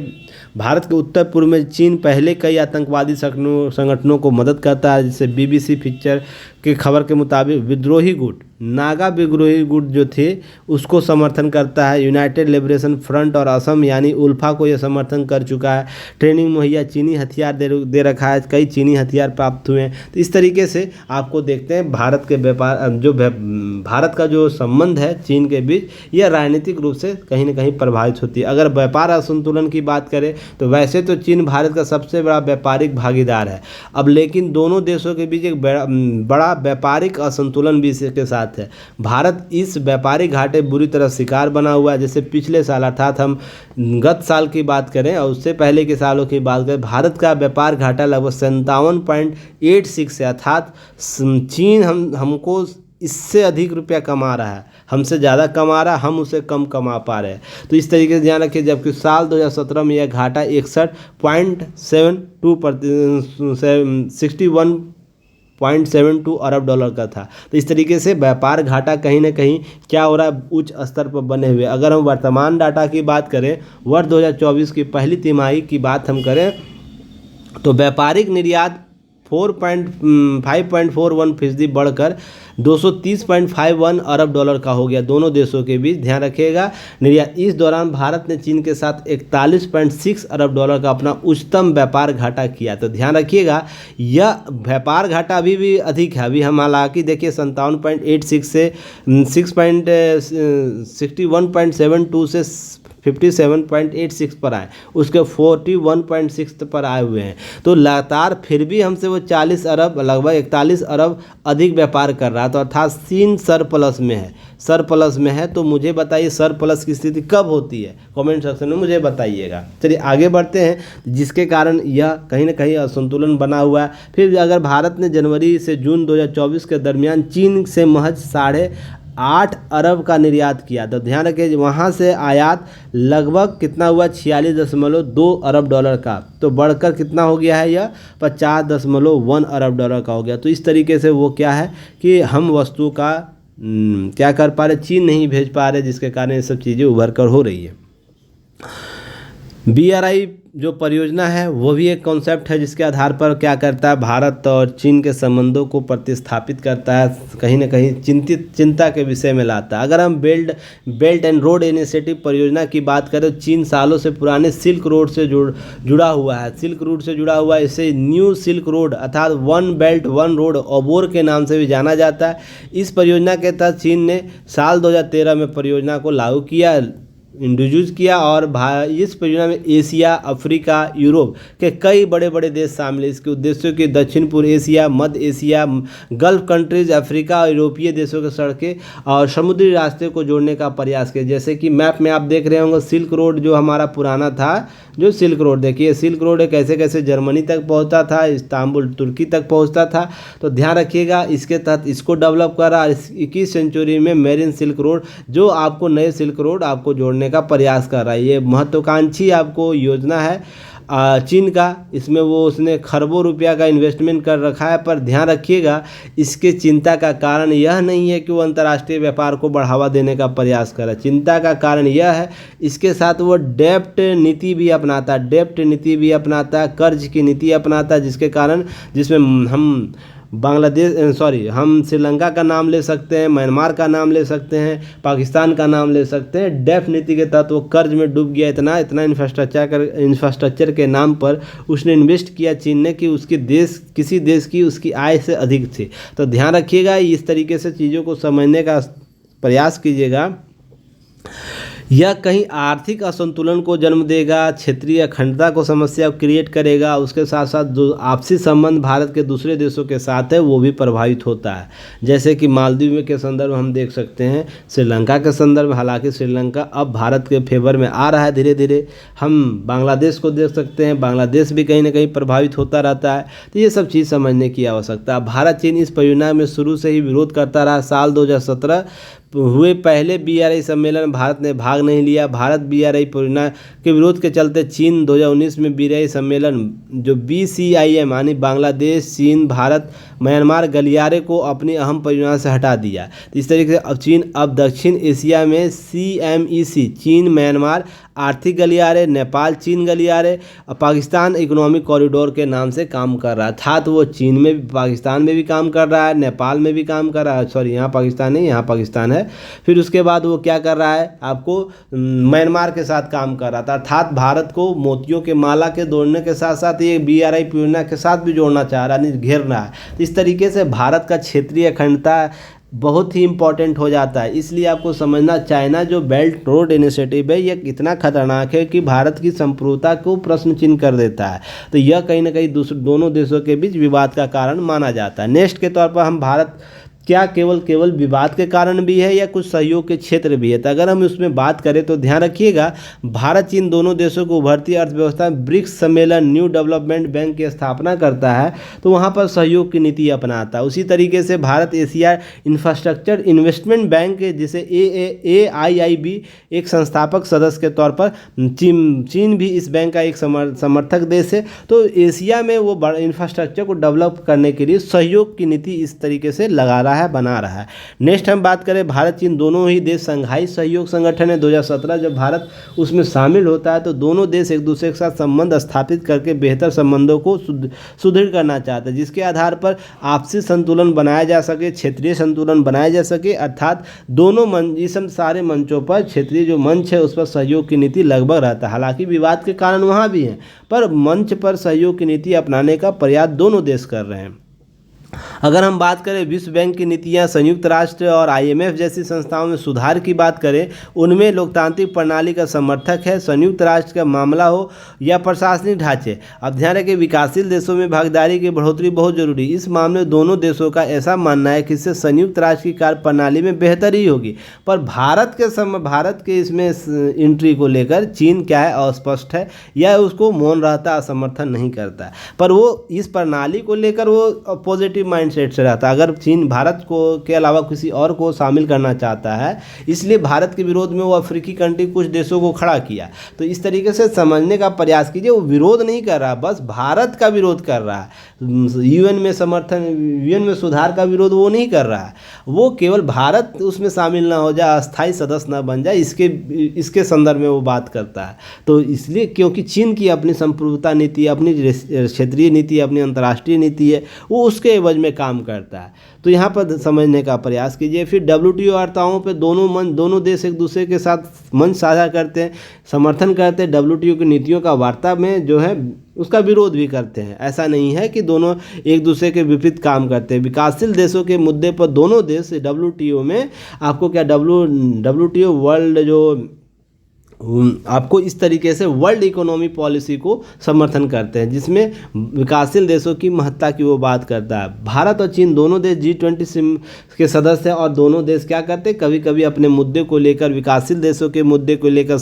भारत के उत्तर पूर्व में चीन पहले कई आतंकवादी संगठनों को मदद करता है। जैसे BBC पिक्चर की खबर के मुताबिक विद्रोही गुट, नागा विद्रोही गुट जो थे उसको समर्थन करता है। यूनाइटेड लिबरेशन फ्रंट और असम यानी उल्फा को यह समर्थन कर चुका है। ट्रेनिंग मुहैया, चीनी हथियार दे रखा है, कई चीनी हथियार प्राप्त हुए हैं। तो इस तरीके से आपको देखते हैं भारत के भारत का जो संबंध है चीन के बीच, यह राजनीतिक रूप से कहीं ना कहीं प्रभावित होती है। अगर व्यापार असंतुलन की बात करें तो वैसे तो चीन भारत का सबसे बड़ा व्यापारिक भागीदार है। अब लेकिन दोनों देशों के बीच एक बड़ा व्यापारिक असंतुलन भी इसके साथ है। भारत इस व्यापारिक घाटे बुरी तरह शिकार बना हुआ है। जैसे पिछले साल, अर्थात हम गत साल की बात करें और उससे पहले के सालों की बात करें, भारत का व्यापार घाटा लगभग 57.86 है। अर्थात चीन हमको इससे अधिक रुपया कमा रहा है, हमसे ज़्यादा कमा रहा है, हम उसे कम कमा पा रहे हैं। तो इस तरीके से ध्यान रखिए, जबकि साल 2017 में यह घाटा 61.72 61 $0.72 अरब डॉलर का था। तो इस तरीके से व्यापार घाटा कहीं ना कहीं क्या हो रहा है, उच्च स्तर पर बने हुए। अगर हम वर्तमान डाटा की बात करें, वर्ष 2024 की पहली तिमाही की बात हम करें तो व्यापारिक निर्यात 5.41% बढ़कर 230.51 अरब डॉलर का हो गया दोनों देशों के बीच। ध्यान रखिएगा निर्यात। इस दौरान भारत ने चीन के साथ 41.6 अरब डॉलर का अपना उच्चतम व्यापार घाटा किया। तो ध्यान रखिएगा यह व्यापार घाटा अभी भी अधिक है। अभी हम हालांकि देखिए 57.86 से 61.72 से 57.86 पर आए, उसके 41.6 पर आए हुए हैं। तो लगातार फिर भी हमसे वो 40 अरब लगभग 41 अरब अधिक व्यापार कर रहा है। तो अर्थात चीन सरप्लस में है। तो मुझे बताइए सरप्लस की स्थिति कब होती है, कमेंट सेक्शन में मुझे बताइएगा। चलिए आगे बढ़ते हैं, जिसके कारण यह कहीं ना कहीं असंतुलन बना हुआ है। फिर अगर भारत ने जनवरी से जून 2024 के दरमियान चीन से महज 8.5 अरब का निर्यात किया। तो ध्यान रखिए वहाँ से आयात लगभग कितना हुआ, 46.2 अरब डॉलर का। तो बढ़कर कितना हो गया है, यह 50.1 अरब डॉलर का हो गया। तो इस तरीके से वो क्या है कि हम वस्तु का क्या कर पा रहे, चीन नहीं भेज पा रहे, जिसके कारण ये सब चीज़ें उभर कर हो रही है। BRI जो परियोजना है वो भी एक कॉन्सेप्ट है जिसके आधार पर क्या करता है, भारत और चीन के संबंधों को प्रतिस्थापित करता है, कहीं ना कहीं चिंता के विषय में लाता है। अगर हम बेल्ट एंड रोड इनिशिएटिव परियोजना की बात करें तो चीन सालों से पुराने सिल्क रोड से जुड़ा हुआ है। इसे न्यू सिल्क रोड अर्थात वन बेल्ट वन रोड ओबोर के नाम से भी जाना जाता है। इस परियोजना के तहत चीन ने साल 2013 में परियोजना को लागू किया, इंट्रोड्यूस किया और इस परियोजना में एशिया, अफ्रीका, यूरोप के कई बड़े बड़े देश शामिल हैं। इसके उद्देश्यों के दक्षिण पूर्व एशिया, मध्य एशिया, गल्फ कंट्रीज, अफ्रीका और यूरोपीय देशों के सड़कें और समुद्री रास्ते को जोड़ने का प्रयास किया। जैसे कि मैप में आप देख रहे होंगे सिल्क रोड जो हमारा पुराना था, जो सिल्क रोड देखिए, सिल्क रोड कैसे कैसे जर्मनी तक पहुँचता था, इस्तांबुल तुर्की तक पहुँचता था। तो ध्यान रखिएगा इसके तहत इसको डेवलप करा 21वीं सेंचुरी में मेरिन सिल्क रोड जो आपको नए सिल्क रोड आपको जोड़ने का प्रयास कर रहा है। ये महत्वाकांक्षी आपको योजना है चीन का। इसमें उसने खरबों रुपया का इन्वेस्टमेंट कर रखा है। पर ध्यान रखिएगा इसके चिंता का कारण यह नहीं है कि वो अंतर्राष्ट्रीय व्यापार को बढ़ावा देने का प्रयास कर रहा है। चिंता का कारण यह है इसके साथ वो डेप्ट नीति भी अपनाता है, कर्ज की नीति अपनाता है, जिसमें हम हम श्रीलंका का नाम ले सकते हैं, म्यांमार का नाम ले सकते हैं, पाकिस्तान का नाम ले सकते हैं। डेफ नीति के तहत वो कर्ज में डूब गया, इतना इंफ्रास्ट्रक्चर के नाम पर उसने इन्वेस्ट किया चीन ने कि किसी देश की उसकी आय से अधिक थी। तो ध्यान रखिएगा इस तरीके से चीज़ों को समझने का प्रयास कीजिएगा। यह कहीं आर्थिक असंतुलन को जन्म देगा, क्षेत्रीय अखंडता को समस्या क्रिएट करेगा। उसके साथ साथ जो आपसी संबंध भारत के दूसरे देशों के साथ है वो भी प्रभावित होता है। जैसे कि मालदीव के संदर्भ हम देख सकते हैं, श्रीलंका के संदर्भ, हालांकि श्रीलंका अब भारत के फेवर में आ रहा है धीरे धीरे। हम बांग्लादेश को देख सकते हैं, बांग्लादेश भी कहीं ना कहीं प्रभावित होता रहता है। तो ये सब चीज़ समझने की आवश्यकता है। भारत चीन इस परियोजना में शुरू से ही विरोध करता रहा। साल 2017 हुए पहले BRI सम्मेलन में भारत ने भाग नहीं लिया। भारत BRI परियोजना के विरोध के चलते चीन 2019 में BRI सम्मेलन जो BCIM यानी बांग्लादेश, चीन, भारत, म्यांमार गलियारे को अपनी अहम परियोजना से हटा दिया। तो इस तरीके से अब चीन अब दक्षिण एशिया में CMEC चीन म्यांमार आर्थिक गलियारे, नेपाल चीन गलियारे और पाकिस्तान इकोनॉमिक कॉरिडोर के नाम से काम कर रहा था। तो वो चीन में भी, पाकिस्तान में भी काम कर रहा है, नेपाल में भी काम कर रहा है, यहाँ पाकिस्तान नहीं, यहाँ पाकिस्तान है। फिर उसके बाद वो क्या कर रहा है, आपको म्यांमार के साथ काम कर रहा था। अर्थात भारत को मोतियों के माला के जोड़ने के साथ साथ ये BRI परियोजना के साथ भी जोड़ना चाह रहा है, घेर रहा है। तो इस तरीके से भारत का क्षेत्रीय अखंडता बहुत ही इम्पॉर्टेंट हो जाता है। इसलिए आपको समझना, चाइना जो बेल्ट रोड इनिशिएटिव है ये कितना खतरनाक है कि भारत की संप्रभुता को प्रश्न चिन्ह कर देता है। तो यह कहीं ना कहीं दोनों देशों के बीच विवाद का कारण माना जाता है। नेक्स्ट के तौर पर हम भारत क्या केवल विवाद के कारण भी है या कुछ सहयोग के क्षेत्र भी है? तो अगर हम उसमें बात करें तो ध्यान रखिएगा, भारत चीन दोनों देशों को उभरती अर्थव्यवस्था ब्रिक्स सम्मेलन न्यू डेवलपमेंट बैंक की स्थापना करता है, तो वहाँ पर सहयोग की नीति अपनाता है। उसी तरीके से Bharat Asia infrastructure investment bank जिसे AIIB एक संस्थापक सदस्य के तौर पर चीन भी इस बैंक का एक समर्थक देश है। तो एशिया में वो बड़ा इंफ्रास्ट्रक्चर को डेवलप करने के लिए सहयोग की नीति इस तरीके से लगा रहा है, बना रहा है। नेक्स्ट हम बात करें, भारत चीन दोनों ही देश संघाई सहयोग संगठन है 2017 जब भारत उसमें शामिल होता है, तो दोनों देश एक दूसरे के साथ संबंध स्थापित करके बेहतर संबंधों को सुदृढ़ करना चाहते हैं, जिसके आधार पर आपसी संतुलन बनाया जा सके, क्षेत्रीय संतुलन बनाया जा सके। अर्थात दोनों इस सारे मंचों पर क्षेत्रीय जो मंच है उस पर सहयोग की नीति लगभग रहता है। हालांकि विवाद के कारण वहाँ भी हैं, पर मंच पर सहयोग की नीति अपनाने का प्रयास दोनों देश कर रहे हैं। अगर हम बात करें विश्व बैंक की नीतियां, संयुक्त राष्ट्र और IMF जैसी संस्थाओं में सुधार की बात करें, उनमें लोकतांत्रिक प्रणाली का समर्थक है, संयुक्त राष्ट्र का मामला हो या प्रशासनिक ढांचे। अब ध्यान रखें, विकासशील देशों में भागीदारी की बढ़ोतरी बहुत जरूरी। इस मामले में दोनों देशों का ऐसा मानना है कि इससे संयुक्त राष्ट्र की कार्य प्रणाली में बेहतरी होगी। पर भारत के इसमें एंट्री को लेकर चीन क्या है, अस्पष्ट है या उसको मौन रहता, असमर्थन नहीं करता है। पर वो इस प्रणाली को लेकर वो पॉजिटिव माइंडसेट से रहता है। अगर चीन भारत को के अलावा किसी और को शामिल करना चाहता है, इसलिए भारत के विरोध में वो अफ्रीकी कंट्री कुछ देशों को खड़ा किया। तो इस तरीके से समझने का प्रयास कीजिए, वो विरोध नहीं कर रहा, बस भारत का विरोध कर रहा है। यूएन में सुधार का विरोध वो नहीं कर रहा है, वो केवल भारत उसमें शामिल ना हो जाए, अस्थायी सदस्य ना बन जाए, इसके संदर्भ में वो बात करता है। तो इसलिए क्योंकि चीन की अपनी संप्रभुता नीति, अपनी क्षेत्रीय नीति, अपनी अंतर्राष्ट्रीय नीति है, वो उसके एवज में काम करता है। तो यहाँ पर समझने का प्रयास कीजिए। फिर WTO वार्ताओं पे दोनों देश एक दूसरे के साथ मंच साझा करते हैं, समर्थन करते हैं। WTO की नीतियों का वार्ता में जो है उसका विरोध भी करते हैं। ऐसा नहीं है कि दोनों एक दूसरे के विपरीत काम करते हैं। विकासशील देशों के मुद्दे पर दोनों देश WTO में आपको क्या WTO वर्ल्ड जो आपको इस तरीके से वर्ल्ड इकोनॉमी पॉलिसी को समर्थन करते हैं, जिसमें विकासशील देशों की महत्ता की वो बात करता है। भारत और चीन दोनों देश G20 के सदस्य हैं और दोनों देश क्या करते हैं, कभी कभी अपने मुद्दे को लेकर, विकासशील देशों के मुद्दे को लेकर,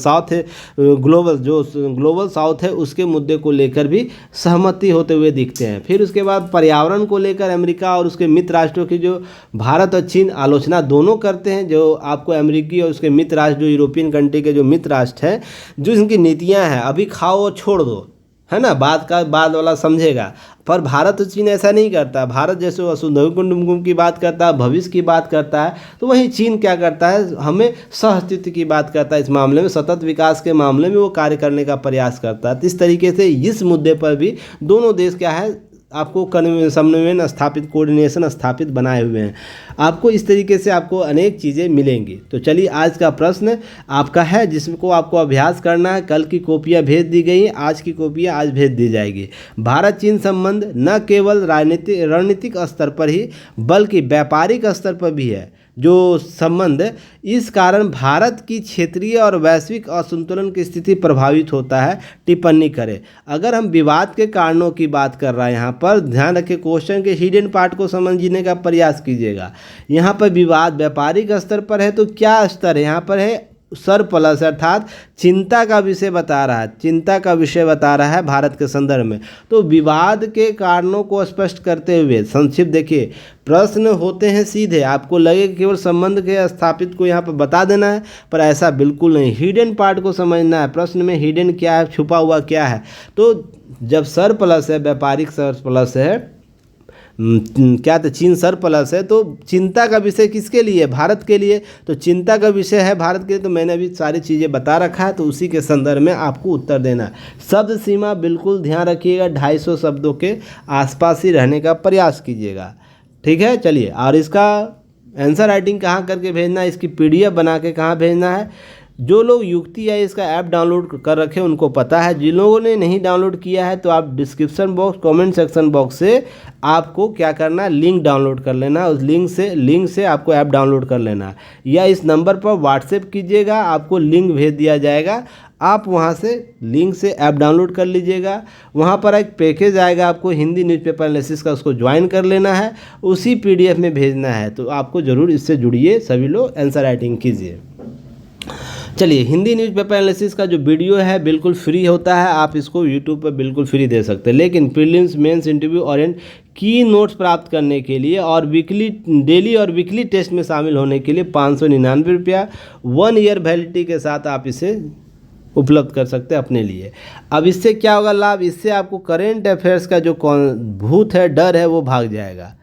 ग्लोबल साउथ है उसके मुद्दे को लेकर भी सहमति होते हुए दिखते हैं। फिर उसके बाद पर्यावरण को लेकर अमेरिका और उसके मित्र राष्ट्रों की जो भारत और चीन आलोचना दोनों करते हैं। जो आपको अमेरिकी और उसके मित्र राष्ट्र, जो यूरोपियन कंट्री के जो मित्र राष्ट्र है, जो इनकी नीतियां हैं, अभी खाओ और छोड़ दो, है ना, बाद वाला समझेगा। पर भारत और चीन ऐसा नहीं करता। भारत जैसे वसुधैव कुटुंबकम की बात करता है, भविष्य की बात करता है, तो वहीं चीन क्या करता है, हमें सहअस्तित्व की बात करता है। इस मामले में सतत विकास के मामले में वो कार्य करने का प्रयास करता है। तो इस तरीके से इस मुद्दे पर भी दोनों देश क्या है, आपको समन्वय स्थापित, कोऑर्डिनेशन स्थापित बनाए हुए हैं। आपको इस तरीके से आपको अनेक चीज़ें मिलेंगी। तो चलिए, आज का प्रश्न आपका है जिसको आपको अभ्यास करना है। कल की कॉपियाँ भेज दी गई हैं, आज की कॉपियाँ आज भेज दी जाएगी। भारत चीन संबंध न केवल रणनीतिक स्तर पर ही बल्कि व्यापारिक स्तर पर भी है जो संबंध, इस कारण भारत की क्षेत्रीय और वैश्विक असंतुलन की स्थिति प्रभावित होता है। टिप्पणी करें। अगर हम विवाद के कारणों की बात कर रहे हैं, यहाँ पर ध्यान रखें, क्वेश्चन के हिडन पार्ट को समझने का प्रयास कीजिएगा। यहाँ पर विवाद व्यापारिक स्तर पर है, तो क्या स्तर है, यहाँ पर है सरप्लस, अर्थात चिंता का विषय बता रहा है, चिंता का विषय बता रहा है भारत के संदर्भ में। तो विवाद के कारणों को स्पष्ट करते हुए संक्षिप्त देखिए, प्रश्न होते हैं सीधे, आपको लगे कि केवल संबंध के स्थापित को यहाँ पर बता देना है, पर ऐसा बिल्कुल नहीं। हिडन पार्ट को समझना है, प्रश्न में हिडन क्या है, छुपा हुआ क्या है। तो जब सरप्लस है, व्यापारिक सरप्लस है, क्या तो चीन सरप्लस है, तो चिंता का विषय किसके लिए, भारत के लिए। तो चिंता का विषय है भारत के लिए, तो मैंने अभी सारी चीज़ें बता रखा है, तो उसी के संदर्भ में आपको उत्तर देना है। शब्द सीमा बिल्कुल ध्यान रखिएगा, 250 शब्दों के आसपास ही रहने का प्रयास कीजिएगा, ठीक है। चलिए, और इसका आंसर राइटिंग कहाँ करके भेजना है, इसकी PDF बना के कहाँ भेजना है, जो लोग युक्ति या इसका ऐप डाउनलोड कर रखे हैं उनको पता है, जिन लोगों ने नहीं डाउनलोड किया है तो आप description box comment section box से आपको क्या करना है, लिंक डाउनलोड कर लेना, उस लिंक से आपको ऐप डाउनलोड कर लेना है, या इस नंबर पर व्हाट्सएप कीजिएगा, आपको लिंक भेज दिया जाएगा, आप वहां से लिंक से ऐप डाउनलोड कर लीजिएगा। वहां पर एक पैकेज आएगा आपको हिंदी न्यूज़पेपर एनालिसिस का, उसको ज्वाइन कर लेना है, उसी पीडीएफ में भेजना है। तो आपको ज़रूर इससे जुड़िए, सभी लोग आंसर राइटिंग कीजिए। चलिए, हिंदी न्यूज़पेपर एनालिसिस का जो वीडियो है बिल्कुल फ्री होता है, आप इसको यूट्यूब पर बिल्कुल फ्री दे सकते हैं, लेकिन प्रीलिम्स मेंस इंटरव्यू और की नोट्स प्राप्त करने के लिए और डेली और वीकली टेस्ट में शामिल होने के लिए 599 रुपया 1 ईयर वैलिडिटी के साथ आप इसे उपलब्ध कर सकते हैं अपने लिए। अब इससे क्या होगा लाभ, इससे आपको करेंट अफेयर्स का जो भूत है, डर है, वो भाग जाएगा।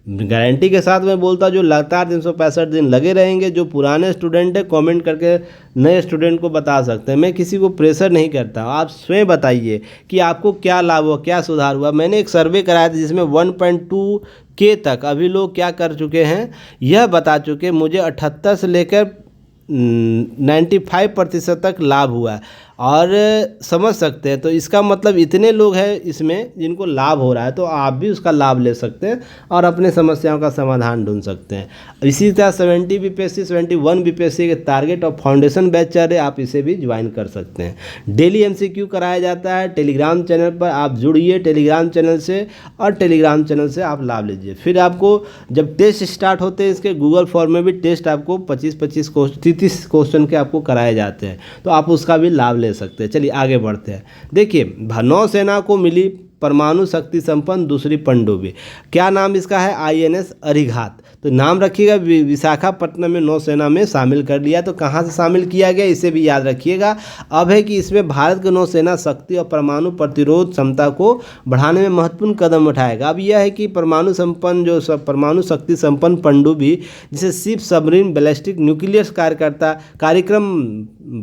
गारंटी के साथ मैं बोलता हूँ, जो लगातार 365 दिन लगे रहेंगे, जो पुराने स्टूडेंट हैं कमेंट करके नए स्टूडेंट को बता सकते हैं। मैं किसी को प्रेशर नहीं करता, आप स्वयं बताइए कि आपको क्या लाभ हुआ, क्या सुधार हुआ। मैंने एक सर्वे कराया था जिसमें 1.2K तक अभी लोग क्या कर चुके हैं, यह बता चुके मुझे 78 से लेकर 95% तक लाभ हुआ है। और समझ सकते हैं, तो इसका मतलब इतने लोग हैं इसमें जिनको लाभ हो रहा है, तो आप भी उसका लाभ ले सकते हैं और अपने समस्याओं का समाधान ढूंढ सकते हैं। इसी तरह 70 बीपीएससी 71 बीपीएससी के टारगेट और फाउंडेशन बैच चल रहे, आप इसे भी ज्वाइन कर सकते हैं। डेली एमसीक्यू कराया जाता है टेलीग्राम चैनल पर, आप जुड़िए टेलीग्राम चैनल से और टेलीग्राम चैनल से आप लाभ लीजिए। फिर आपको जब टेस्ट स्टार्ट होते हैं इसके गूगल फॉर्म में भी टेस्ट आपको 30 क्वेश्चन के आपको कराए जाते हैं, तो आप उसका भी लाभ ले सकते हैं। चलिए आगे बढ़ते हैं। देखिए, नौसेना को मिली परमाणु शक्ति संपन्न दूसरी पनडुब्बी, क्या नाम इसका है, INS अरिघात। तो नाम रखिएगा, विशाखापट्टनम में नौसेना में शामिल कर लिया। तो कहाँ से शामिल किया गया इसे भी याद रखिएगा। अब है कि इसमें भारत की नौसेना शक्ति और परमाणु प्रतिरोध क्षमता को बढ़ाने में महत्वपूर्ण कदम उठाएगा। अब यह है कि परमाणु शक्ति संपन्न पनडुब्बी जिसे शिप सबमरीन बैलिस्टिक न्यूक्लियर कार्यक्रम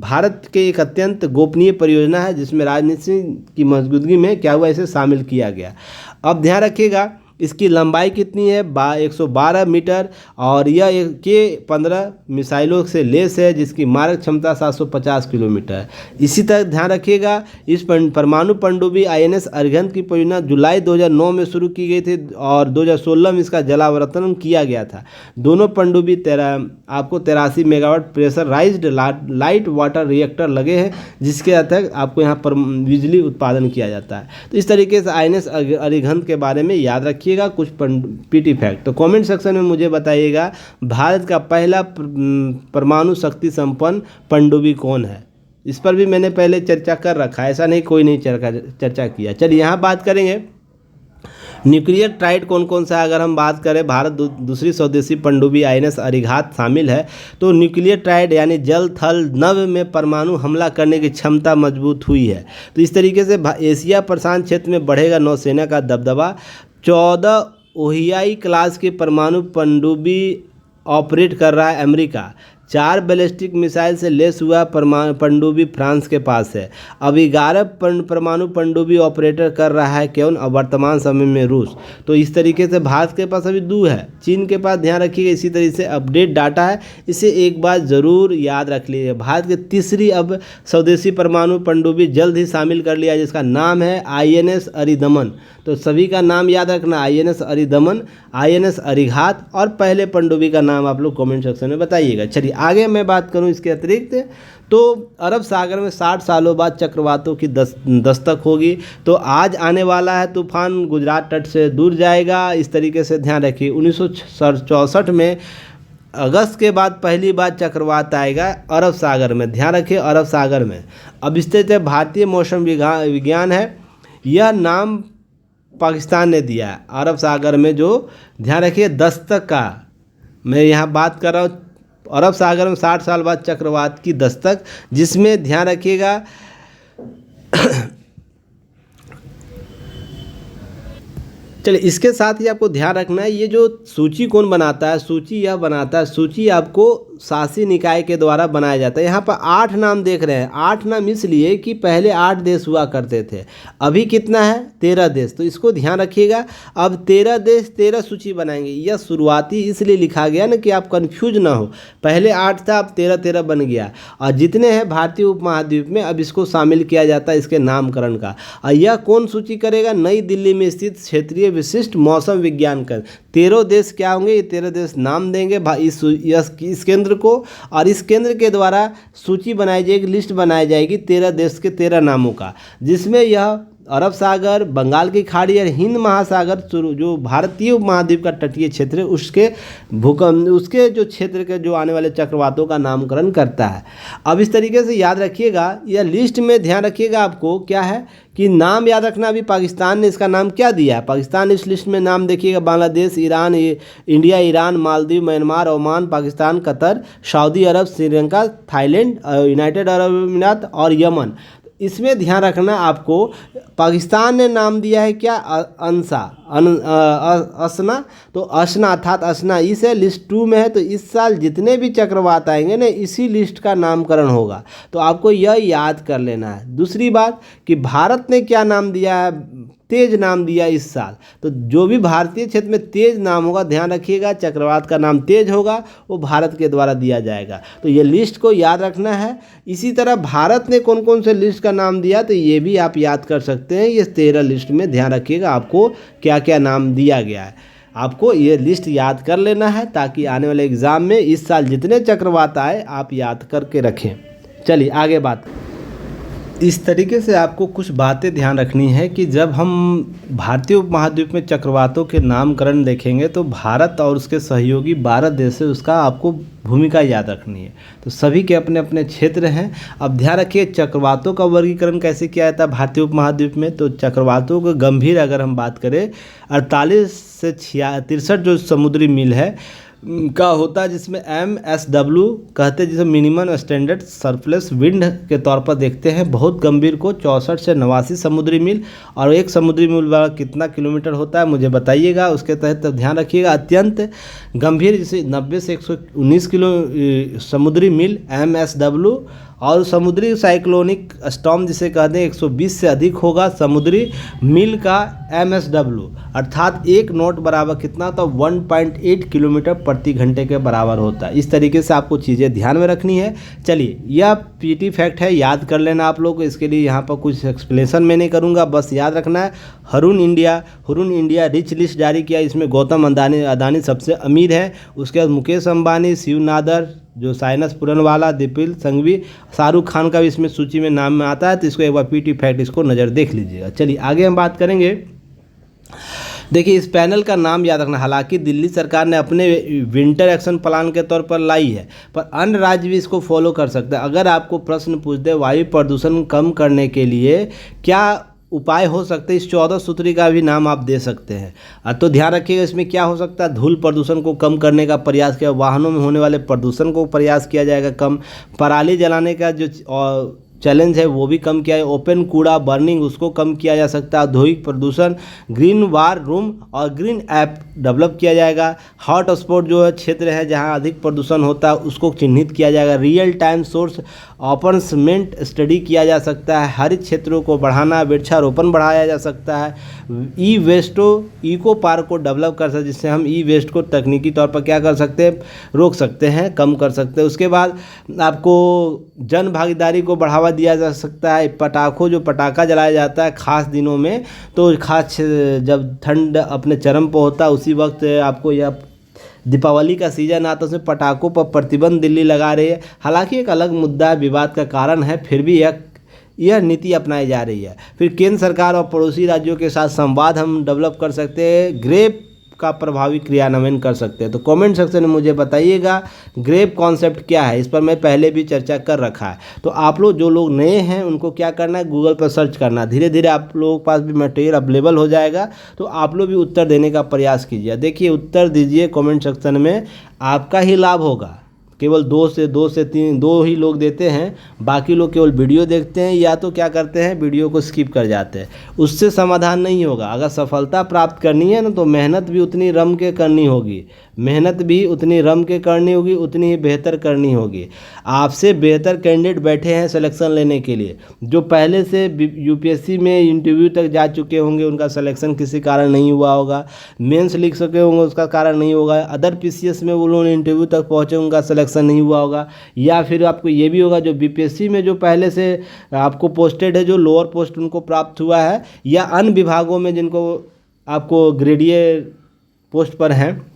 भारत के एक अत्यंत गोपनीय परियोजना है, जिसमें राजनीति की मौजूदगी में क्या हुआ, इसे शामिल किया गया। अब ध्यान रखिएगा, इसकी लंबाई कितनी है, 112 मीटर, और यह K-15 मिसाइलों से लैस है, जिसकी मारक क्षमता 750 किलोमीटर है। इसी तरह ध्यान रखिएगा, इस परमाणु पनडुब्बी INS अरिहंत की परियोजना जुलाई 2009 में शुरू की गई थी और 2016 में इसका जलावतरण किया गया था। दोनों पनडुब्बी आपको 83 megawatt pressurised light water reactor लगे हैं, जिसके तहत आपको यहाँ पर बिजली उत्पादन किया जाता है। तो इस तरीके से INS अरिहंत के बारे में याद रखिए कुछ पीटी फैक्ट। तो कमेंट सेक्शन में मुझे बताइएगा, भारत का पहला परमाणु शक्ति संपन्न पनडुब्बी कौन है। इस पर भी मैंने पहले चर्चा कर रखा है, ऐसा नहीं कोई नहीं चर्चा किया। चलिए यहाँ बात करेंगे न्यूक्लियर ट्राइड कौन कौन सा है। अगर हम बात करें, भारत दूसरी स्वदेशी पनडुब्बी INS अरिघात शामिल है। तो न्यूक्लियर ट्राइड यानी जल थल नभ में परमाणु हमला करने की क्षमता मजबूत हुई है। तो इस तरीके से एशिया प्रशांत क्षेत्र में बढ़ेगा नौसेना का दबदबा। 14 ओहियाई क्लास की परमाणु पनडुब्बी ऑपरेट कर रहा है अमेरिका। 4 बैलिस्टिक मिसाइल से लैस हुआ पनडुब्बी फ्रांस के पास है। अब 11 परमाणु पनडुब्बी ऑपरेटर कर रहा है कौन, और वर्तमान समय में रूस। तो इस तरीके से भारत के पास अभी 2 है, चीन के पास ध्यान रखिएगा। इसी तरीके से अपडेट डाटा है, इसे एक बार ज़रूर याद रख लीजिए। भारत की तीसरी अब स्वदेशी परमाणु पनडुब्बी जल्द ही शामिल कर लिया, जिसका नाम है INS अरिदमन। तो सभी का नाम याद रखना, INS अरिदमन, INS अरिघात, और पहले पनडुब्बी का नाम आप लोग कमेंट सेक्शन में बताइएगा। चलिए आगे मैं बात करूं इसके अतिरिक्त, तो अरब सागर में 60 सालों बाद चक्रवातों की दस्तक होगी। तो आज आने वाला है तूफान गुजरात तट से दूर जाएगा, इस तरीके से ध्यान रखिए। 1964 में अगस्त के बाद पहली बार चक्रवात आएगा अरब सागर में, ध्यान रखिए अरब सागर में। अब स्थित है भारतीय मौसम विज्ञान है, यह नाम पाकिस्तान ने दिया है अरब सागर में, जो ध्यान रखिए दस्तक का मैं यहाँ बात कर रहा हूँ। अरब सागर में 60 साल बाद चक्रवात की दस्तक, जिसमें ध्यान रखिएगा चलिए इसके साथ ही आपको ध्यान रखना है, ये जो सूची कौन बनाता है, सूची यह बनाता है, सूची आपको शासी निकाय के द्वारा बनाया जाता है। यहाँ पर 8 नाम देख रहे हैं, 8 नाम इसलिए कि पहले 8 देश हुआ करते थे, अभी कितना है 13 देश, तो इसको ध्यान रखिएगा। अब 13 देश 13 सूची बनाएंगे, यह शुरुआती इसलिए लिखा गया ना कि आप कंफ्यूज ना हो, पहले 8 था अब 13 बन गया, और जितने हैं भारतीय उपमहाद्वीप में अब इसको शामिल किया जाता है इसके नामकरण का। और यह कौन सूची करेगा? नई दिल्ली में स्थित क्षेत्रीय विशिष्ट मौसम विज्ञान का 13 देश क्या होंगे, ये 13 देश नाम देंगे इस केंद्र को, और इस केंद्र के द्वारा सूची बनाई जाएगी, लिस्ट बनाई जाएगी 13 देश के 13 नामों का, जिसमें यह अरब सागर, बंगाल की खाड़ी और हिंद महासागर जो भारतीय उपमहाद्वीप का तटीय क्षेत्र है उसके उसके जो क्षेत्र के जो आने वाले चक्रवातों का नामकरण करता है। अब इस तरीके से याद रखिएगा, यह लिस्ट में ध्यान रखिएगा आपको क्या है कि नाम याद रखना। अभी पाकिस्तान ने इसका नाम क्या दिया है, पाकिस्तान इस लिस्ट में नाम देखिएगा Bangladesh, Iran, India, Iran, Maldives, Myanmar, Oman, Pakistan, Qatar, Saudi Arabia, Sri Lanka, Thailand, United Arab Emirates और यमन। इसमें ध्यान रखना आपको, पाकिस्तान ने नाम दिया है क्या, असना, तो असना अर्थात असना इस है, लिस्ट 2 में है। तो इस साल जितने भी चक्रवात आएंगे ना इसी लिस्ट का नामकरण होगा, तो आपको यह याद कर लेना है। दूसरी बात कि भारत ने क्या नाम दिया है, तेज नाम दिया इस साल, तो जो भी भारतीय क्षेत्र में तेज नाम होगा ध्यान रखिएगा, चक्रवात का नाम तेज होगा वो भारत के द्वारा दिया जाएगा, तो ये लिस्ट को याद रखना है। इसी तरह भारत ने कौन कौन से लिस्ट का नाम दिया तो ये भी आप याद कर सकते हैं। ये 13 लिस्ट में ध्यान रखिएगा आपको क्या क्या नाम दिया गया है, आपको ये लिस्ट याद कर लेना है ताकि आने वाले एग्ज़ाम में इस साल जितने चक्रवात आए आप याद करके रखें। चलिए आगे बात। इस तरीके से आपको कुछ बातें ध्यान रखनी है कि जब हम भारतीय उपमहाद्वीप में चक्रवातों के नामकरण देखेंगे तो भारत और उसके सहयोगी 12 देश है, उसका आपको भूमिका याद रखनी है। तो सभी के अपने अपने क्षेत्र हैं। अब ध्यान रखिए चक्रवातों का वर्गीकरण कैसे किया जाता है भारतीय उपमहाद्वीप में, तो चक्रवातों को गंभीर अगर हम बात करें 48 से 63 जो समुद्री मील है का होता है, जिसमें MSW कहते हैं, जिसे मिनिमम स्टैंडर्ड सरप्लस विंड के तौर पर देखते हैं। बहुत गंभीर को 64 से 89 समुद्री मील, और एक समुद्री मील वाला कितना किलोमीटर होता है मुझे बताइएगा, उसके तहत ध्यान रखिएगा। अत्यंत गंभीर जिसे 90 से 119 किलो समुद्री मील MSW, और समुद्री साइक्लोनिक स्टॉर्म जिसे कहते हैं 120 से अधिक होगा समुद्री मील का MSW, अर्थात 1 नॉट बराबर कितना, तो 1.8 किलोमीटर प्रति घंटे के बराबर होता है। इस तरीके से आपको चीज़ें ध्यान में रखनी है। चलिए यह PT फैक्ट है, याद कर लेना आप लोग, इसके लिए यहाँ पर कुछ एक्सप्लेनेशन मैं नहीं करूँगा, बस याद रखना है। हरून इंडिया रिच लिस्ट जारी किया, इसमें गौतम अदानी सबसे अमीर है, उसके बाद मुकेश अंबानी, शिव नादर जो साइनस पुरनवाला, दिपिल संघवी, शाहरुख खान का भी इसमें सूची में नाम में आता है, तो इसको एक बार PT फैक्ट इसको नज़र देख लीजिएगा। चलिए आगे हम बात करेंगे। देखिए इस पैनल का नाम याद रखना, हालांकि दिल्ली सरकार ने अपने विंटर एक्शन प्लान के तौर पर लाई है, पर अन्य राज्य भी इसको फॉलो कर सकते हैं। अगर आपको प्रश्न पूछ दे वायु प्रदूषण कम करने के लिए क्या उपाय हो सकते हैं, इस 14 सूत्री का भी नाम आप दे सकते हैं। तो ध्यान रखिएगा इसमें क्या हो सकता है, धूल प्रदूषण को कम करने का प्रयास किया, वाहनों में होने वाले प्रदूषण को प्रयास किया जाएगा कम, पराली जलाने का जो चैलेंज है वो भी कम किया है, ओपन कूड़ा बर्निंग उसको कम किया जा सकता है, औद्योगिक प्रदूषण, ग्रीन वार रूम और ग्रीन ऐप डेवलप किया जाएगा, हॉट स्पॉट जो है क्षेत्र है जहां अधिक प्रदूषण होता है उसको चिन्हित किया जाएगा, रियल टाइम सोर्स ऑपरेशनमेंट स्टडी किया जा सकता है, हरित क्षेत्रों को बढ़ाना, वृक्षारोपण बढ़ाया जा सकता है, ई वेस्टो इको पार्क को डेवलप कर सकते हैं, जिससे हम ई वेस्ट को तकनीकी तौर पर क्या कर सकते हैं, रोक सकते हैं, कम कर सकते हैं। उसके बाद आपको जन भागीदारी को बढ़ावा दिया जा सकता है, जो पटाखा जलाया जाता है खास दिनों में, तो खास जब ठंड अपने चरम पर होता है उसी वक्त आपको यह दीपावली का सीजन आता है, उसमें पटाखों पर प्रतिबंध दिल्ली लगा रही है। हालांकि एक अलग मुद्दा विवाद का कारण है, फिर भी यह नीति अपनाई जा रही है। फिर केंद्र सरकार और पड़ोसी राज्यों के साथ संवाद हम डेवलप कर सकते हैं, ग्रेप का प्रभावी क्रियान्वयन कर सकते हैं। तो कमेंट सेक्शन में मुझे बताइएगा ग्रेप कॉन्सेप्ट क्या है, इस पर मैं पहले भी चर्चा कर रखा है। तो आप लोग जो लोग नए हैं उनको क्या करना है, गूगल पर सर्च करना, धीरे धीरे आप लोगों के पास भी मटेरियल अवेलेबल हो जाएगा, तो आप लोग भी उत्तर देने का प्रयास कीजिए। देखिए उत्तर दीजिए कमेंट सेक्शन में, आपका ही लाभ होगा, केवल दो से तीन दो ही लोग देते हैं, बाकी लोग केवल वीडियो देखते हैं या तो क्या करते हैं वीडियो को स्किप कर जाते हैं। उससे समाधान नहीं होगा। अगर सफलता प्राप्त करनी है ना तो मेहनत भी उतनी रम के करनी होगी, उतनी ही बेहतर करनी होगी। आपसे बेहतर कैंडिडेट बैठे हैं सिलेक्शन लेने के लिए, जो पहले से यूपीएससी में इंटरव्यू तक जा चुके होंगे, उनका सिलेक्शन किसी कारण नहीं हुआ होगा, मेंस लिख सके होंगे उसका कारण नहीं होगा, अदर पीसीएस में वो लोग इंटरव्यू तक पहुँचे उनका सिलेक्शन नहीं हुआ होगा, या फिर आपको ये भी होगा जो बीपीएससी में जो पहले से आपको पोस्टेड है, जो लोअर पोस्ट उनको प्राप्त हुआ है, या अन्य विभागों में जिनको आपको ग्रेडीय पोस्ट पर हैं,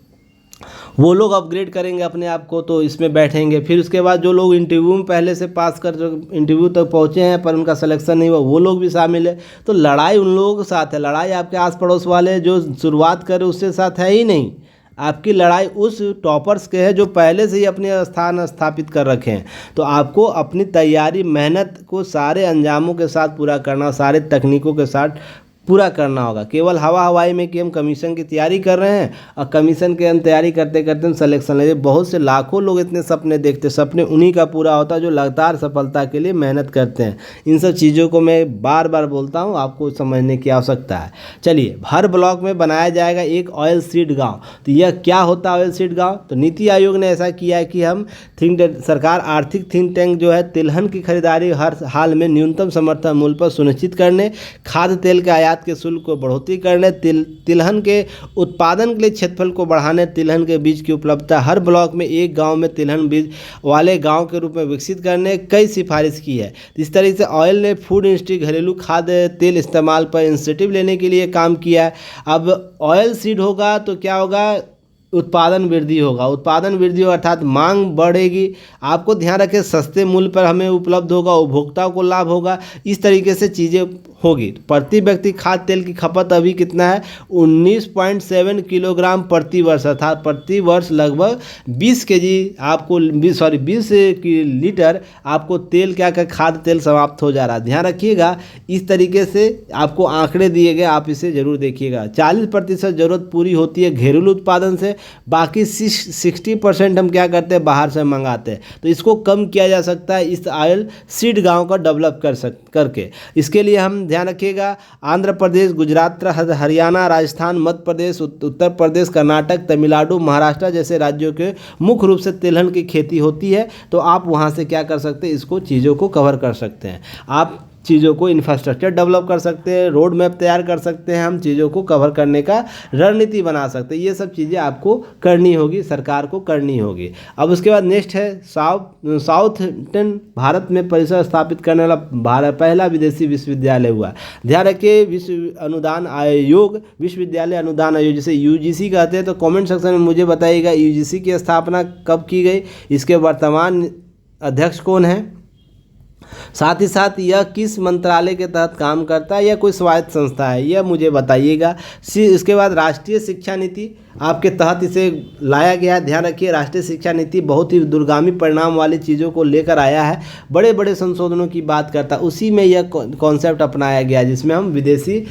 वो लोग अपग्रेड करेंगे अपने आप को तो इसमें बैठेंगे। फिर उसके बाद जो लोग इंटरव्यू में पहले से पास कर जो इंटरव्यू तक पहुँचे हैं पर उनका सिलेक्शन नहीं हुआ, वो लोग भी शामिल है। तो लड़ाई उन लोगों के साथ है, लड़ाई आपके आस पड़ोस वाले जो शुरुआत करे उसके साथ है ही नहीं। आपकी लड़ाई उस टॉपर्स के है जो पहले से ही अपने स्थान स्थापित कर रखे हैं। तो आपको अपनी तैयारी मेहनत को सारे अंजामों के साथ पूरा करना, सारे तकनीकों के साथ पूरा करना होगा। केवल हवाई में कि हम कमीशन की तैयारी कर रहे हैं और कमीशन के हम तैयारी करते करते हम सिलेक्शन ले, बहुत से लाखों लोग इतने सपने देखते, सपने उन्हीं का पूरा होता है जो लगातार सफलता के लिए मेहनत करते हैं। इन सब चीज़ों को मैं बार बार बोलता हूँ, आपको समझने की आवश्यकता है। चलिए, हर ब्लॉक में बनाया जाएगा एक ऑयल सीड गाँव। तो यह क्या होता है ऑयल सीड गाँव? तो नीति आयोग ने ऐसा किया है कि हम सरकार आर्थिक थिंक टैंक जो है तिलहन की खरीदारी हर हाल में न्यूनतम समर्थन मूल्य पर सुनिश्चित करने, खाद्य तेल के आयात के शुल्क को बढ़ोतरी करने, तिलहन के उत्पादन के लिए क्षेत्रफल को बढ़ाने, तिलहन के बीज की उपलब्धता हर ब्लॉक में एक गांव में तिलहन बीज वाले गांव के रूप में विकसित करने कई सिफारिश की है। इस तरीके से ऑयल ने फूड इंडस्ट्री घरेलू खाद्य तेल इस्तेमाल पर इंसेंटिव लेने के लिए काम किया है। अब ऑयल सीड होगा तो क्या होगा? उत्पादन वृद्धि होगा, अर्थात मांग बढ़ेगी। आपको ध्यान रखें, सस्ते मूल्य पर हमें उपलब्ध होगा, उपभोक्ताओं को लाभ होगा, इस तरीके से चीज़ें होगी। प्रति व्यक्ति खाद्य तेल की खपत अभी कितना है? 19.7 किलोग्राम प्रति वर्ष, अर्थात प्रति वर्ष लगभग 20 लीटर आपको तेल खाद्य तेल समाप्त हो जा रहा है। ध्यान रखिएगा, इस तरीके से आपको आंकड़े दिए गए, आप इसे जरूर देखिएगा। 40% जरूरत पूरी होती है घरेलू उत्पादन से, बाकी 60% हम क्या करते हैं? बाहर से मंगाते हैं। तो इसको कम किया जा सकता है इस ऑयल सीड गांव का डेवलप करके। इसके लिए हम ध्यान रखिएगा, आंध्र प्रदेश, गुजरात, हरियाणा, राजस्थान, मध्य प्रदेश, उत्तर प्रदेश, कर्नाटक, तमिलनाडु, महाराष्ट्र जैसे राज्यों के मुख्य रूप से तिलहन की खेती होती है। तो आप वहाँ से क्या कर सकते हैं? इसको चीज़ों को कवर कर सकते हैं। आप चीज़ों को इंफ्रास्ट्रक्चर डेवलप कर सकते हैं, रोड मैप तैयार कर सकते हैं, हम चीज़ों को कवर करने का रणनीति बना सकते हैं। ये सब चीज़ें आपको करनी होगी, सरकार को करनी होगी। अब उसके बाद नेक्स्ट है साउथर्न भारत में परिसर स्थापित करने वाला पहला विदेशी विश्वविद्यालय हुआ। ध्यान रखिए, विश्वविद्यालय अनुदान आयोग जिसे यूजीसी कहते हैं। तो कमेंट सेक्शन में मुझे बताइएगा यूजीसी की स्थापना कब की गई, इसके वर्तमान अध्यक्ष कौन है, साथ ही साथ यह किस मंत्रालय के तहत काम करता है या कोई स्वायत्त संस्था है, यह मुझे बताइएगा। इसके बाद राष्ट्रीय शिक्षा नीति आपके तहत इसे लाया गया है। ध्यान रखिए, राष्ट्रीय शिक्षा नीति बहुत ही दूरगामी परिणाम वाली चीज़ों को लेकर आया है, बड़े बड़े संशोधनों की बात करता है। उसी में यह कॉन्सेप्ट अपनाया गया जिसमें हम विदेशी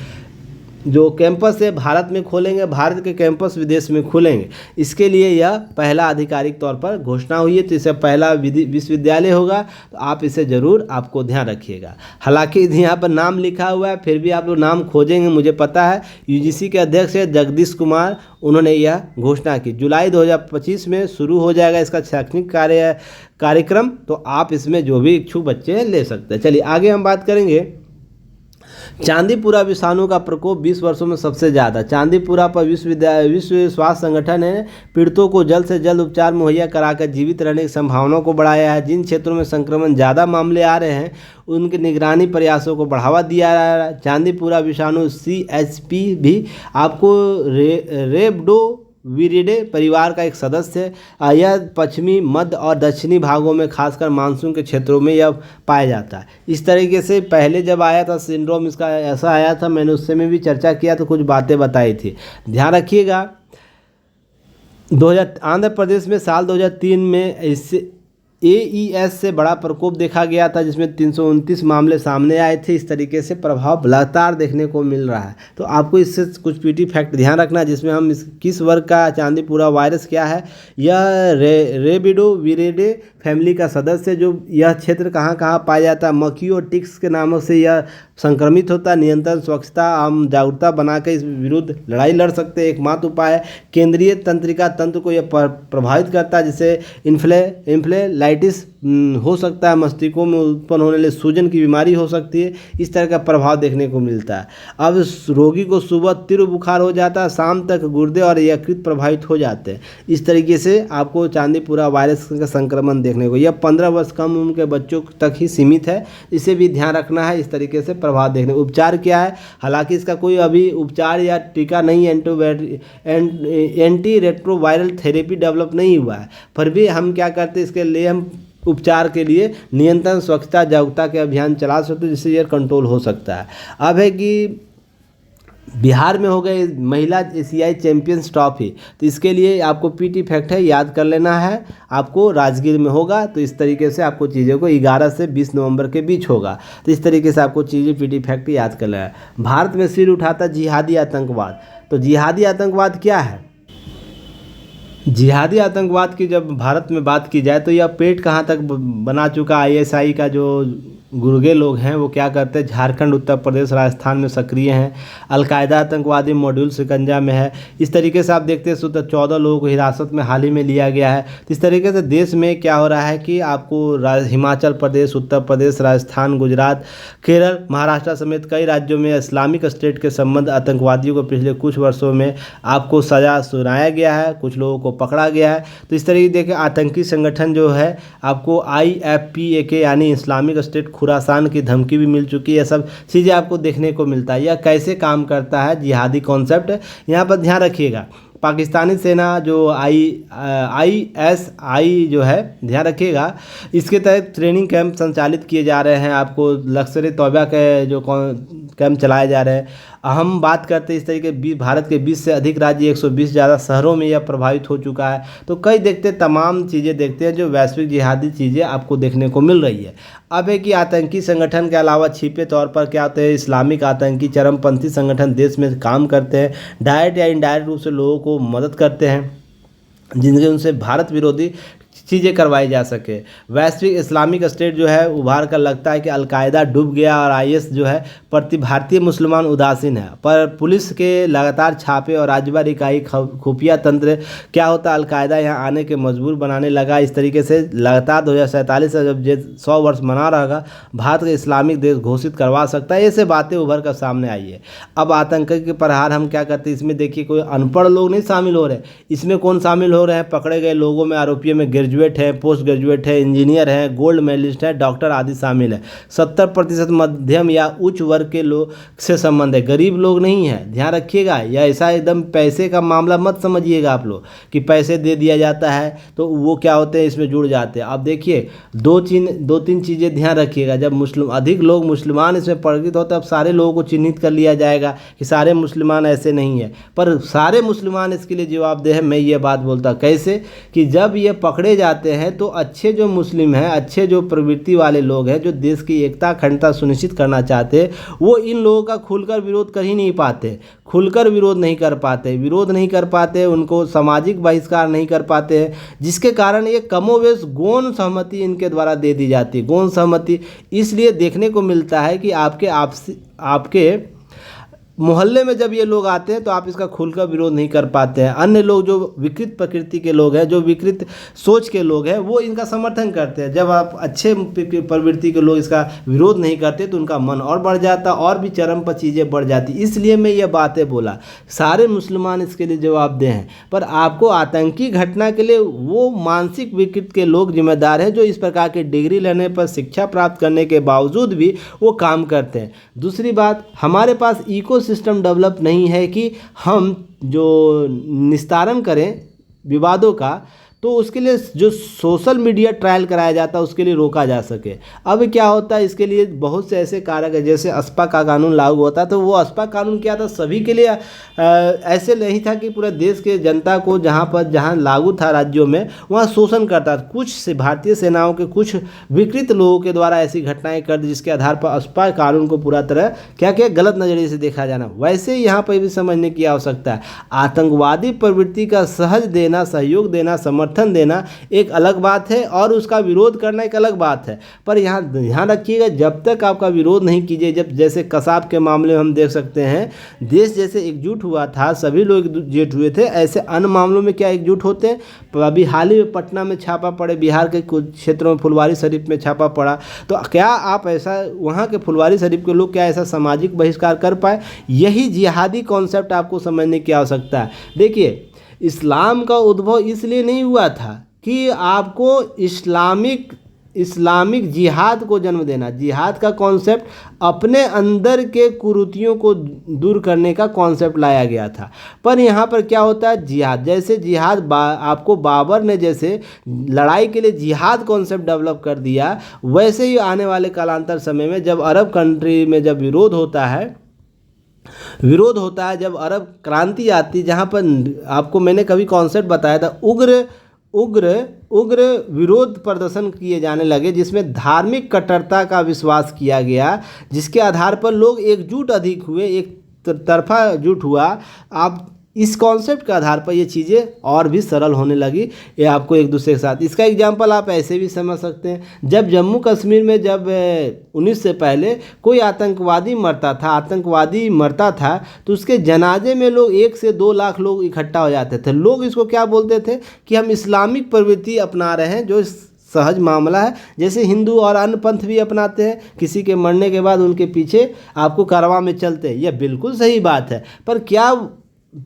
जो कैंपस है भारत में खोलेंगे, भारत के कैंपस विदेश में खुलेंगे। इसके लिए यह पहला आधिकारिक तौर पर घोषणा हुई है। तो इसे पहला विश्वविद्यालय होगा, तो आप इसे ज़रूर आपको ध्यान रखिएगा। हालांकि यहाँ पर नाम लिखा हुआ है, फिर भी आप लोग नाम खोजेंगे, मुझे पता है। यूजीसी के अध्यक्ष है जगदीश कुमार, उन्होंने यह घोषणा की। जुलाई 2025 में शुरू हो जाएगा इसका शैक्षणिक कार्यक्रम। तो आप इसमें जो भी इच्छुक बच्चे हैं ले सकते हैं। चलिए आगे हम बात करेंगे। चांदीपुरा विषाणु का प्रकोप 20 वर्षों में सबसे ज़्यादा। चांदीपुरा पर विश्व स्वास्थ्य संगठन ने पीड़ितों को जल्द से जल्द उपचार मुहैया कराकर जीवित रहने की संभावनाओं को बढ़ाया है। जिन क्षेत्रों में संक्रमण ज़्यादा मामले आ रहे हैं उनके निगरानी प्रयासों को बढ़ावा दिया जा रहा है। चांदीपुरा विषाणु CHP भी आपको रेबडोविरिडे परिवार का एक सदस्य है। यह पश्चिमी, मध्य और दक्षिणी भागों में खासकर मानसून के क्षेत्रों में यह पाया जाता है। इस तरीके से पहले जब आया था सिंड्रोम इसका ऐसा आया था, मैंने उससे में भी चर्चा किया तो कुछ बातें बताई थी। ध्यान रखिएगा, आंध्र प्रदेश में साल 2003 में AES से बड़ा प्रकोप देखा गया था, जिसमें 329 मामले सामने आए थे। इस तरीके से प्रभाव लगातार देखने को मिल रहा है। तो आपको इससे कुछ पीटी फैक्ट ध्यान रखना है, जिसमें हम किस वर्ग का चांदीपुरा वायरस क्या है, यह रेबिडोविरिडे फैमिली का सदस्य, जो यह क्षेत्र कहाँ कहाँ पाया जाता है, मक्खियों और टिक्स के नामों से यह संक्रमित होता है। नियंत्रण, स्वच्छता, हम जागरूकता बनाकर इस विरुद्ध लड़ाई लड़ सकते हैं। एकमात्र उपाय है, केंद्रीय तंत्रिका तंत्र को यह प्रभावित करता है, जिससे इन्फ्लेलाइटिस हो सकता है, मस्तिष्कों में उत्पन्न होने वाली सूजन की बीमारी हो सकती है। इस तरह का प्रभाव देखने को मिलता है। अब रोगी को सुबह तीव्र बुखार हो जाता है, शाम तक गुर्दे और यकृत प्रभावित हो जाते हैं। इस तरीके से आपको चांदीपुरा वायरस का संक्रमण देखने को, यह 15 वर्ष कम उम्र के बच्चों तक ही सीमित है, इसे भी ध्यान रखना है। इस तरीके से प्रभाव देखने। उपचार क्या है, हालांकि इसका कोई अभी उपचार या टीका नहीं, एंटी रेट्रोवायरल थेरेपी डेवलप नहीं हुआ है, फिर भी हम क्या करते हैं, इसके लिए हम उपचार के लिए नियंत्रण, स्वच्छता, जागरूकता के अभियान चला सकते हैं, जिससे यह कंट्रोल हो सकता है। अब है कि बिहार में हो गए महिला एशियाई चैंपियंस ट्रॉफी, तो इसके लिए आपको पीटी फैक्ट है, याद कर लेना है। आपको राजगीर में होगा, तो इस तरीके से आपको चीज़ों को 11 से 20 नवंबर के बीच होगा, तो इस तरीके से आपको चीज़ें पीटी फैक्ट याद कर लेना है। भारत में सिर उठाता जिहादी आतंकवाद, तो जिहादी आतंकवाद क्या है? जिहादी आतंकवाद की जब भारत में बात की जाए, तो यह पेट कहाँ तक बना चुका। ISI का जो गुर्गे लोग हैं वो क्या करते हैं, झारखंड, उत्तर प्रदेश, राजस्थान में सक्रिय हैं। अलकायदा आतंकवादी मॉड्यूल शिकंजा में है। इस तरीके से आप देखते हैं 14 लोगों को हिरासत में हाल ही में लिया गया है। तो इस तरीके से देश में क्या हो रहा है कि आपको हिमाचल प्रदेश, उत्तर प्रदेश, राजस्थान, गुजरात, केरल, महाराष्ट्र समेत कई राज्यों में इस्लामिक स्टेट के संबंध आतंकवादियों को पिछले कुछ वर्षों में आपको सजा सुनाया गया है, कुछ लोगों को पकड़ा गया है। तो इस तरीके देखिए आतंकी संगठन जो है आपको IFPAK यानी इस्लामिक स्टेट खुरासान की धमकी भी मिल चुकी है। सब चीज़ें आपको देखने को मिलता है। यह कैसे काम करता है जिहादी कॉन्सेप्ट, यहाँ पर ध्यान रखिएगा। पाकिस्तानी सेना जो ISI जो है, ध्यान रखिएगा, इसके तहत ट्रेनिंग कैंप संचालित किए जा रहे हैं। आपको लश्कर तौबा के जो कैंप चलाए जा रहे हैं। हम बात करते हैं इस तरीके भारत के 20 से अधिक राज्य, 120 ज़्यादा शहरों में यह प्रभावित हो चुका है। तो कई देखते तमाम चीज़ें देखते हैं जो वैश्विक जिहादी चीज़ें आपको देखने को मिल रही है। अब है कि आतंकी संगठन के अलावा छिपे तौर पर क्या होते हैं, इस्लामिक आतंकी चरमपंथी संगठन देश में काम करते हैं, डायरेक्ट या इनडायरेक्ट रूप से लोगों को मदद करते हैं, जिनके उनसे भारत विरोधी चीज़ें करवाई जा सके। वैश्विक इस्लामिक स्टेट जो है उभार कर लगता है कि अलकायदा डूब गया और IS जो है प्रति भारतीय मुसलमान उदासीन है, पर पुलिस के लगातार छापे और राज्यवार इकाई खुफिया तंत्र क्या होता है, अलकायदा यहाँ आने के मजबूर बनाने लगा। इस तरीके से लगातार 2047 से जब 100 वर्ष मना रहेगा, भारत को इस्लामिक देश घोषित करवा सकता है। ऐसे बातें उभर कर सामने आई है। अब आतंक के प्रहार हम क्या करते हैं, इसमें देखिए कोई अनपढ़ लोग नहीं शामिल हो रहे। इसमें कौन शामिल हो रहे हैं, पकड़े गए लोगों में आरोपियों में ग्रेजुएट है, पोस्ट ग्रेजुएट है, इंजीनियर है, गोल्ड मेडलिस्ट है, डॉक्टर आदि शामिल है। 70% मध्यम या उच्च वर्ग के लोग से संबंध है, गरीब लोग नहीं है। ध्यान रखिएगा, यह ऐसा एकदम पैसे का मामला मत समझिएगा आप लोग कि पैसे दे दिया जाता है तो वो क्या होते हैं इसमें जुड़ जाते हैं। अब देखिए दो तीन चीज़ें ध्यान रखिएगा। जब अधिक लोग मुसलमान इसमें प्रकट होते हैं, अब सारे लोगों को चिन्हित कर लिया जाएगा कि सारे मुसलमान ऐसे नहीं है, पर सारे मुसलमान इसके लिए जवाबदेह है। मैं ये बात बोलता कैसे कि जब ये पकड़े जाते हैं तो अच्छे जो मुस्लिम हैं, अच्छे जो प्रवृत्ति वाले लोग हैं, जो देश की एकता अखंडता सुनिश्चित करना चाहते हैं, वो इन लोगों का खुलकर विरोध कर ही नहीं पाते, खुलकर विरोध नहीं कर पाते, उनको सामाजिक बहिष्कार नहीं कर पाते हैं, जिसके कारण ये कमोवेश गौण सहमति इनके द्वारा दे दी जाती है। गौण सहमति इसलिए देखने को मिलता है कि आपके मोहल्ले में जब ये लोग आते हैं तो आप इसका खुलकर विरोध नहीं कर पाते हैं। अन्य लोग जो विकृत प्रकृति के लोग हैं, जो विकृत सोच के लोग हैं, वो इनका समर्थन करते हैं। जब आप अच्छे प्रवृत्ति के लोग इसका विरोध नहीं करते तो उनका मन और बढ़ जाता, और भी चरम पर चीज़ें बढ़ जाती। इसलिए मैं ये बातें बोला, सारे मुसलमान इसके लिए जवाबदेह हैं, पर आपको आतंकी घटना के लिए वो मानसिक विकृत के लोग जिम्मेदार हैं, जो इस प्रकार की डिग्री लेने पर, शिक्षा प्राप्त करने के बावजूद भी वो काम करते हैं। दूसरी बात, हमारे पास इको सिस्टम डेवलप नहीं है कि हम जो निस्तारण करें विवादों का, तो उसके लिए जो सोशल मीडिया ट्रायल कराया जाता है उसके लिए रोका जा सके। अब क्या होता है, इसके लिए बहुत से ऐसे कारक है, जैसे अस्पा का कानून लागू होता, तो वो अस्पा कानून क्या था, सभी के लिए ऐसे नहीं था कि पूरे देश के जनता को जहाँ लागू था राज्यों में वहाँ शोषण करता। कुछ से भारतीय सेनाओं के कुछ विकृत लोगों के द्वारा ऐसी घटनाएं कर दी जिसके आधार पर अस्पा कानून को पूरा तरह क्या क्या गलत नज़रिए से देखा जाना। वैसे ही यहाँ पर भी समझने की आवश्यकता है, आतंकवादी प्रवृत्ति का सहज देना, सहयोग देना, समर्थन देना एक अलग बात है और उसका विरोध करना एक अलग बात है। पर यहाँ ध्यान रखिएगा, जब तक आपका विरोध नहीं कीजिए, जब जैसे कसाब के मामले में हम देख सकते हैं देश जैसे एकजुट हुआ था, सभी लोग एकजुट हुए थे, ऐसे अन्य मामलों में क्या एकजुट होते हैं। अभी हाल ही में पटना में छापा पड़े, बिहार के कुछ क्षेत्रों में फुलवारी शरीफ में छापा पड़ा, तो क्या आप ऐसा वहाँ के फुलवारी शरीफ के लोग क्या ऐसा सामाजिक बहिष्कार कर पाए? यही जिहादी कॉन्सेप्ट आपको समझने की आवश्यकता है। देखिए, इस्लाम का उद्भव इसलिए नहीं हुआ था कि आपको इस्लामिक जिहाद को जन्म देना। जिहाद का कॉन्सेप्ट अपने अंदर के कुरीतियों को दूर करने का कॉन्सेप्ट लाया गया था। पर यहाँ पर क्या होता है, जिहाद जैसे आपको बाबर ने जैसे लड़ाई के लिए जिहाद कॉन्सेप्ट डेवलप कर दिया, वैसे ही आने वाले कालांतर समय में जब अरब कंट्री में जब विरोध होता है, जब अरब क्रांति आती, जहाँ पर आपको मैंने कभी कॉन्सेप्ट बताया था, उग्र विरोध प्रदर्शन किए जाने लगे जिसमें धार्मिक कट्टरता का विश्वास किया गया, जिसके आधार पर लोग एकजुट अधिक हुए, एक तरफा जुट हुआ। आप इस कॉन्सेप्ट के आधार पर ये चीज़ें और भी सरल होने लगी, ये आपको एक दूसरे के साथ। इसका एग्जांपल आप ऐसे भी समझ सकते हैं, जब जम्मू कश्मीर में जब 19 से पहले कोई आतंकवादी मरता था तो उसके जनाजे में लोग 1 से 2 लाख लोग इकट्ठा हो जाते थे। लोग इसको क्या बोलते थे कि हम इस्लामिक प्रवृत्ति अपना रहे हैं, जो सहज मामला है, जैसे हिंदू और अन्य पंथ भी अपनाते हैं, किसी के मरने के बाद उनके पीछे आपको कारवां में चलते हैं। यह बिल्कुल सही बात है, पर क्या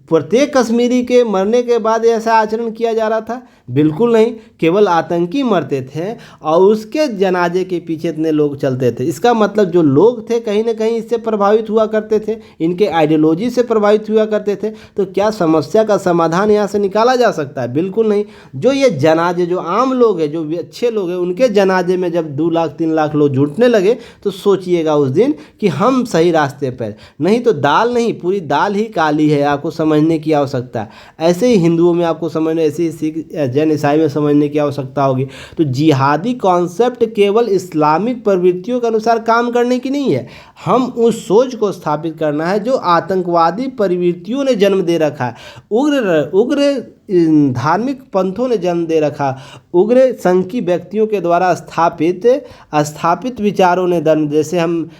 प्रत्येक कश्मीरी के मरने के बाद ऐसा आचरण किया जा रहा था? बिल्कुल नहीं, केवल आतंकी मरते थे और उसके जनाजे के पीछे इतने लोग चलते थे। इसका मतलब जो लोग थे कहीं ना कहीं इससे प्रभावित हुआ करते थे, इनके आइडियोलॉजी से प्रभावित हुआ करते थे। तो क्या समस्या का समाधान यहाँ से निकाला जा सकता है? बिल्कुल नहीं। जो ये जनाजे, जो आम लोग हैं, जो अच्छे लोग हैं, उनके जनाजे में जब 2 लाख 3 लाख लोग जुटने लगे तो सोचिएगा उस दिन कि हम सही रास्ते पर, नहीं तो दाल नहीं, पूरी दाल ही काली है, आपको समझने की आवश्यकता है। ऐसे ही हिंदुओं में आपको समझने, ऐसे ही सिख जैन ईसाई में समझने की आवश्यकता होगी। तो जिहादी कॉन्सेप्ट केवल इस्लामिक प्रवृत्तियों के अनुसार काम करने की नहीं है, हम उस सोच को स्थापित करना है जो आतंकवादी प्रवृत्तियों ने जन्म दे रखा है, उग्र धार्मिक पंथों ने जन्म दे रखा, उग्र संघी व्यक्तियों के द्वारा स्थापित विचारों ने जन्म, जैसे हम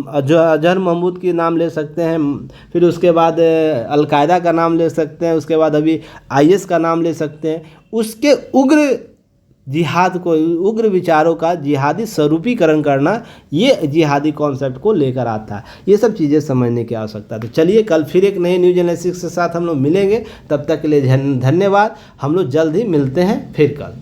अजहर महमूद के नाम ले सकते हैं, फिर उसके बाद अलकायदा का नाम ले सकते हैं, उसके बाद अभी IS का नाम ले सकते हैं। उसके उग्र जिहाद को, उग्र विचारों का जिहादी स्वरूपीकरण करना, ये जिहादी कॉन्सेप्ट को लेकर आता है। ये सब चीज़ें समझने की आवश्यकता है। तो चलिए, कल फिर एक नए न्यूज एनालिसिस के साथ हम लोग मिलेंगे। तब तक के लिए धन्यवाद। हम लोग जल्द ही मिलते हैं फिर कल।